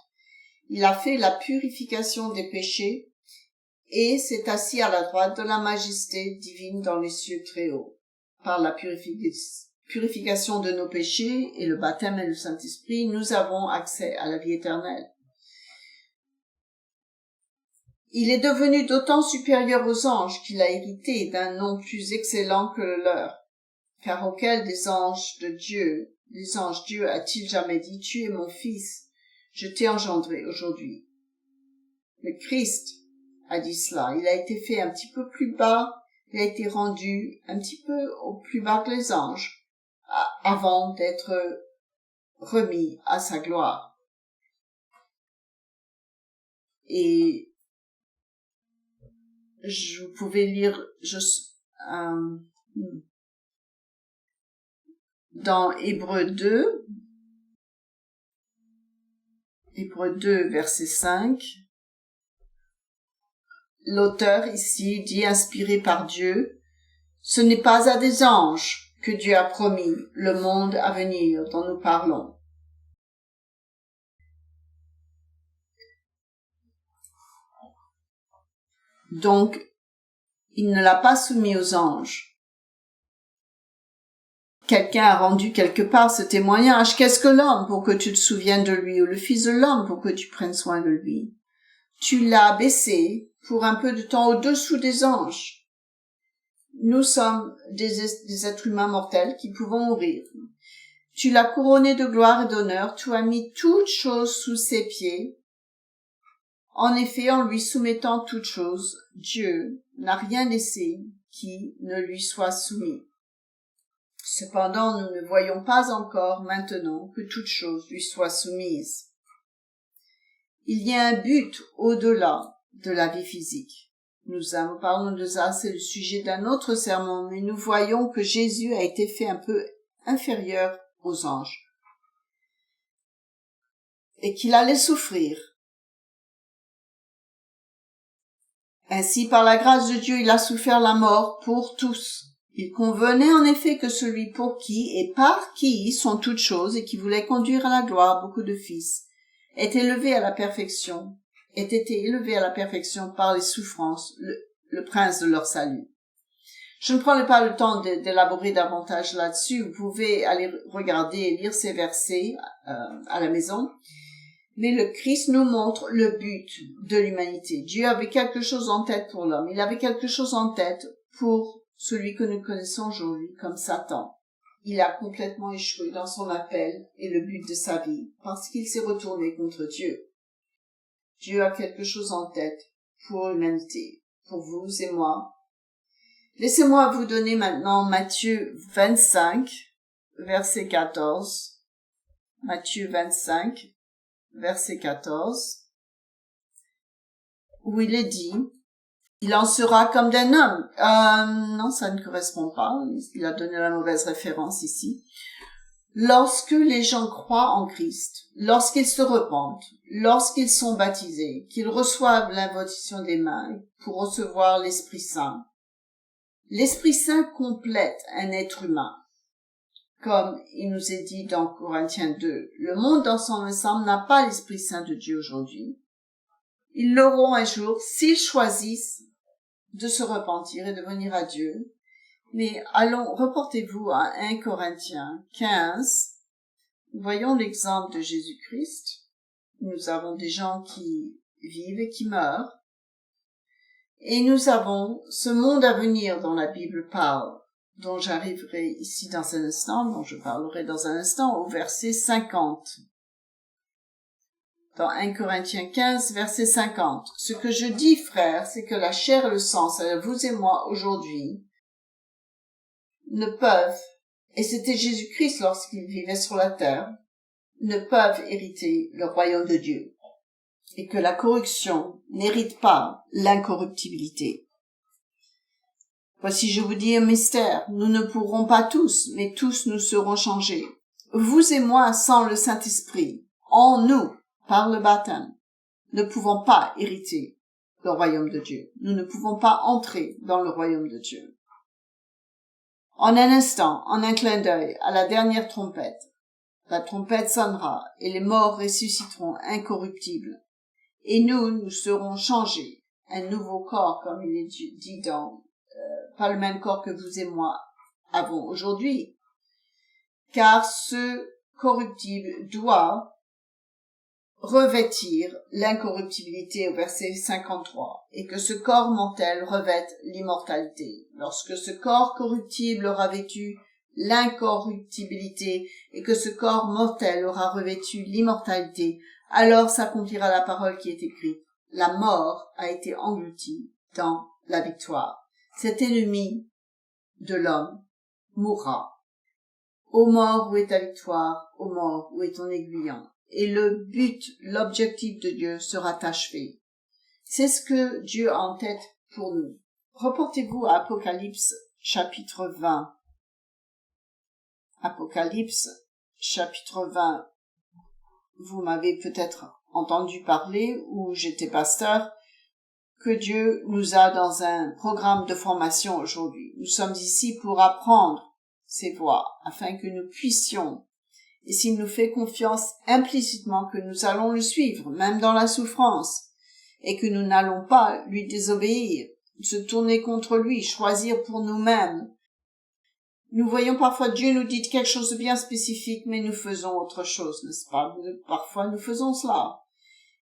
Il a fait la purification des péchés et s'est assis à la droite de la majesté divine dans les cieux très hauts. Par la purification de nos péchés et le baptême et le Saint-Esprit, nous avons accès à la vie éternelle. Il est devenu d'autant supérieur aux anges qu'il a hérité d'un nom plus excellent que le leur. Car auquel des anges Dieu a-t-il jamais dit, tu es mon fils, je t'ai engendré aujourd'hui. Le Christ a dit cela. Il a été fait un petit peu plus bas, il a été rendu un petit peu au plus bas que les anges, avant d'être remis à sa gloire. Et vous pouvez lire dans Hébreux 2, verset 5, l'auteur ici dit inspiré par Dieu, ce n'est pas à des anges que Dieu a promis, le monde à venir dont nous parlons. Donc, il ne l'a pas soumis aux anges. Quelqu'un a rendu quelque part ce témoignage. Qu'est-ce que l'homme pour que tu te souviennes de lui, ou le fils de l'homme pour que tu prennes soin de lui? Tu l'as baissé pour un peu de temps au-dessous des anges. Nous sommes des êtres humains mortels qui pouvons mourir. Tu l'as couronné de gloire et d'honneur, tu as mis toutes choses sous ses pieds. En effet, en lui soumettant toutes choses, Dieu n'a rien laissé qui ne lui soit soumis. Cependant, nous ne voyons pas encore maintenant que toutes choses lui soient soumises. Il y a un but au-delà de la vie physique. Nous en parlons de ça, c'est le sujet d'un autre sermon, mais nous voyons que Jésus a été fait un peu inférieur aux anges et qu'il allait souffrir. Ainsi, par la grâce de Dieu, il a souffert la mort pour tous. Il convenait en effet que celui pour qui et par qui sont toutes choses et qui voulait conduire à la gloire beaucoup de fils, ait été élevé à la perfection par les souffrances, le prince de leur salut. Je ne prendrai pas le temps d'élaborer davantage là-dessus. Vous pouvez aller regarder et lire ces versets à la maison. Mais le Christ nous montre le but de l'humanité. Dieu avait quelque chose en tête pour l'homme. Il avait quelque chose en tête pour celui que nous connaissons aujourd'hui comme Satan. Il a complètement échoué dans son appel et le but de sa vie parce qu'il s'est retourné contre Dieu. Dieu a quelque chose en tête pour l'humanité, pour vous et moi. Laissez-moi vous donner maintenant Matthieu 25, verset 14. Matthieu 25, verset 14, où il est dit, il en sera comme d'un homme. Non, ça ne correspond pas. Il a donné la mauvaise référence ici. Lorsque les gens croient en Christ, lorsqu'ils se repentent, lorsqu'ils sont baptisés, qu'ils reçoivent l'invocation des mains pour recevoir l'Esprit Saint complète un être humain. Comme il nous est dit dans Corinthiens 2, le monde dans son ensemble n'a pas l'Esprit Saint de Dieu aujourd'hui. Ils l'auront un jour s'ils choisissent de se repentir et de venir à Dieu. Mais reportez-vous à 1 Corinthiens 15. Voyons l'exemple de Jésus-Christ. Nous avons des gens qui vivent et qui meurent. Et nous avons ce monde à venir dont la Bible parle, dont j'arriverai ici dans un instant, dont je parlerai dans un instant, au verset 50. Dans 1 Corinthiens 15, verset 50. Ce que je dis, frères, c'est que la chair et le sang, c'est-à-dire vous et moi aujourd'hui, ne peuvent, et c'était Jésus-Christ lorsqu'il vivait sur la terre, ne peuvent hériter le royaume de Dieu. Et que la corruption n'hérite pas l'incorruptibilité. Voici, je vous dis un mystère, nous ne pourrons pas tous, mais tous nous serons changés. Vous et moi, sans le Saint-Esprit, en nous, par le baptême, ne pouvons pas hériter le royaume de Dieu. Nous ne pouvons pas entrer dans le royaume de Dieu. En un instant, en un clin d'œil, à la dernière trompette, la trompette sonnera et les morts ressusciteront incorruptibles. Et nous serons changés, un nouveau corps, comme il est dit dans, pas le même corps que vous et moi avons aujourd'hui, car ce corruptible doit revêtir l'incorruptibilité au verset 53, et que ce corps mortel revête l'immortalité. Lorsque ce corps corruptible aura vêtu l'incorruptibilité et que ce corps mortel aura revêtu l'immortalité, alors s'accomplira la parole qui est écrite. La mort a été engloutie dans la victoire. Cet ennemi de l'homme mourra. Ô mort, où est ta victoire? Ô mort, où est ton aiguillon? Et le but, l'objectif de Dieu sera achevé. C'est ce que Dieu a en tête pour nous. Reportez-vous à Apocalypse chapitre 20. Apocalypse chapitre 20. Vous m'avez peut-être entendu parler, ou j'étais pasteur, que Dieu nous a dans un programme de formation aujourd'hui. Nous sommes ici pour apprendre ses voies, afin que nous puissions, et s'il nous fait confiance implicitement que nous allons le suivre, même dans la souffrance, et que nous n'allons pas lui désobéir, se tourner contre lui, choisir pour nous-mêmes. Nous voyons parfois Dieu nous dit quelque chose de bien spécifique, mais nous faisons autre chose, n'est-ce pas? Parfois nous faisons cela.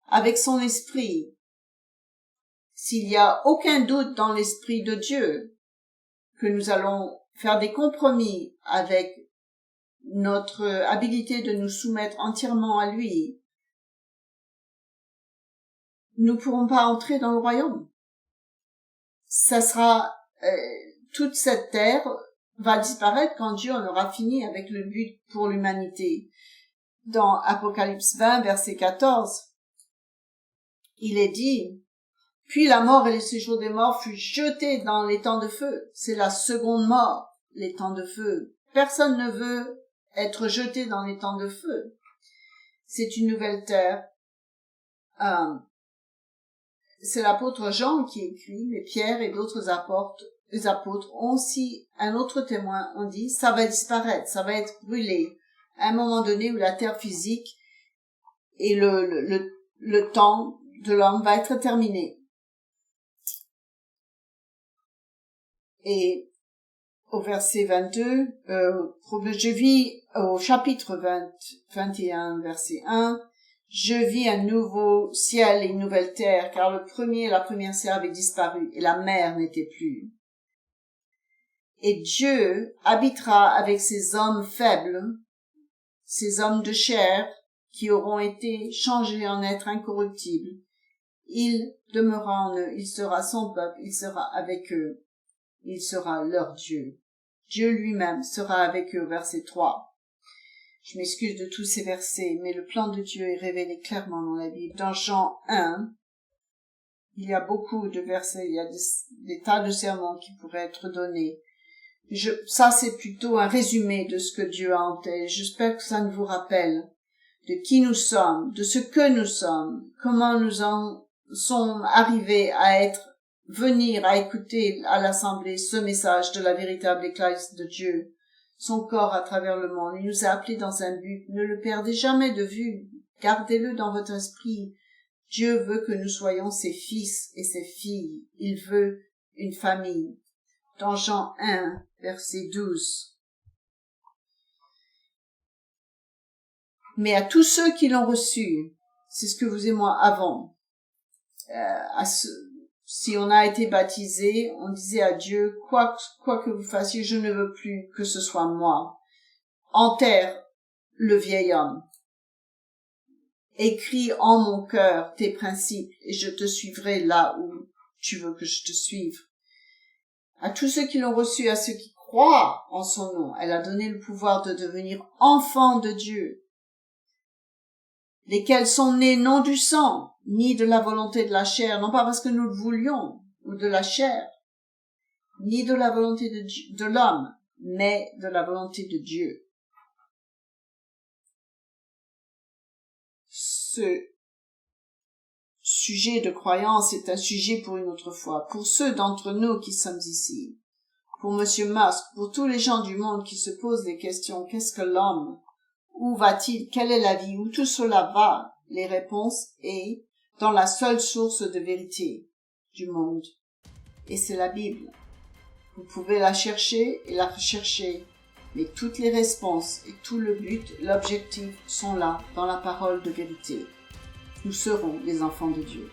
Avec son esprit, s'il n'y a aucun doute dans l'esprit de Dieu, que nous allons faire des compromis avec notre habilité de nous soumettre entièrement à lui, nous ne pourrons pas entrer dans le royaume. Ça sera, toute cette terre va disparaître quand Dieu en aura fini avec le but pour l'humanité. Dans Apocalypse 20, verset 14, il est dit: puis la mort et le séjour des morts fut jeté dans les temps de feu. C'est la seconde mort, les temps de feu. Personne ne veut être jeté dans les temps de feu. C'est une nouvelle terre. C'est l'apôtre Jean qui écrit, mais Pierre et d'autres apôtres ont aussi un autre témoin. On dit, ça va disparaître, ça va être brûlé. À un moment donné où la terre physique et le temps de l'homme va être terminé. Et au verset 22, je vis au chapitre 21, verset 1, je vis un nouveau ciel et une nouvelle terre, car la première terre avait disparu et la mer n'était plus. Et Dieu habitera avec ces hommes faibles, ces hommes de chair qui auront été changés en êtres incorruptibles. Il demeurera en eux, il sera son peuple, il sera avec eux. Il sera leur Dieu. Dieu lui-même sera avec eux, verset 3. Je m'excuse de tous ces versets, mais le plan de Dieu est révélé clairement dans la Bible. Dans Jean 1, il y a beaucoup de versets, il y a des tas de sermons qui pourraient être donnés. Ça, c'est plutôt un résumé de ce que Dieu a en tête. J'espère que ça ne vous rappelle de qui nous sommes, de ce que nous sommes, comment nous en sommes arrivés à venir à écouter à l'Assemblée ce message de la véritable Église de Dieu, son corps à travers le monde. Il nous a appelés dans un but. Ne le perdez jamais de vue. Gardez-le dans votre esprit. Dieu veut que nous soyons ses fils et ses filles. Il veut une famille. Dans Jean 1, verset 12. Mais à tous ceux qui l'ont reçu, c'est ce que vous et moi avons, si on a été baptisé, on disait à Dieu, quoi que vous fassiez, je ne veux plus que ce soit moi. Enterre le vieil homme. Écris en mon cœur tes principes et je te suivrai là où tu veux que je te suive. À tous ceux qui l'ont reçu, à ceux qui croient en son nom, elle a donné le pouvoir de devenir enfants de Dieu, lesquels sont nés non du sang, ni de la volonté de la chair, non pas parce que nous le voulions, ou de la chair, ni de la volonté de l'homme, mais de la volonté de Dieu. Ce sujet de croyance est un sujet pour une autre fois. Pour ceux d'entre nous qui sommes ici, pour Monsieur Musk, pour tous les gens du monde qui se posent des questions, qu'est-ce que l'homme? Où va-t-il? Quelle est la vie? Où tout cela va? Les réponses est dans la seule source de vérité du monde. Et c'est la Bible. Vous pouvez la chercher et la rechercher, mais toutes les réponses et tout le but, l'objectif sont là, dans la parole de vérité. Nous serons les enfants de Dieu.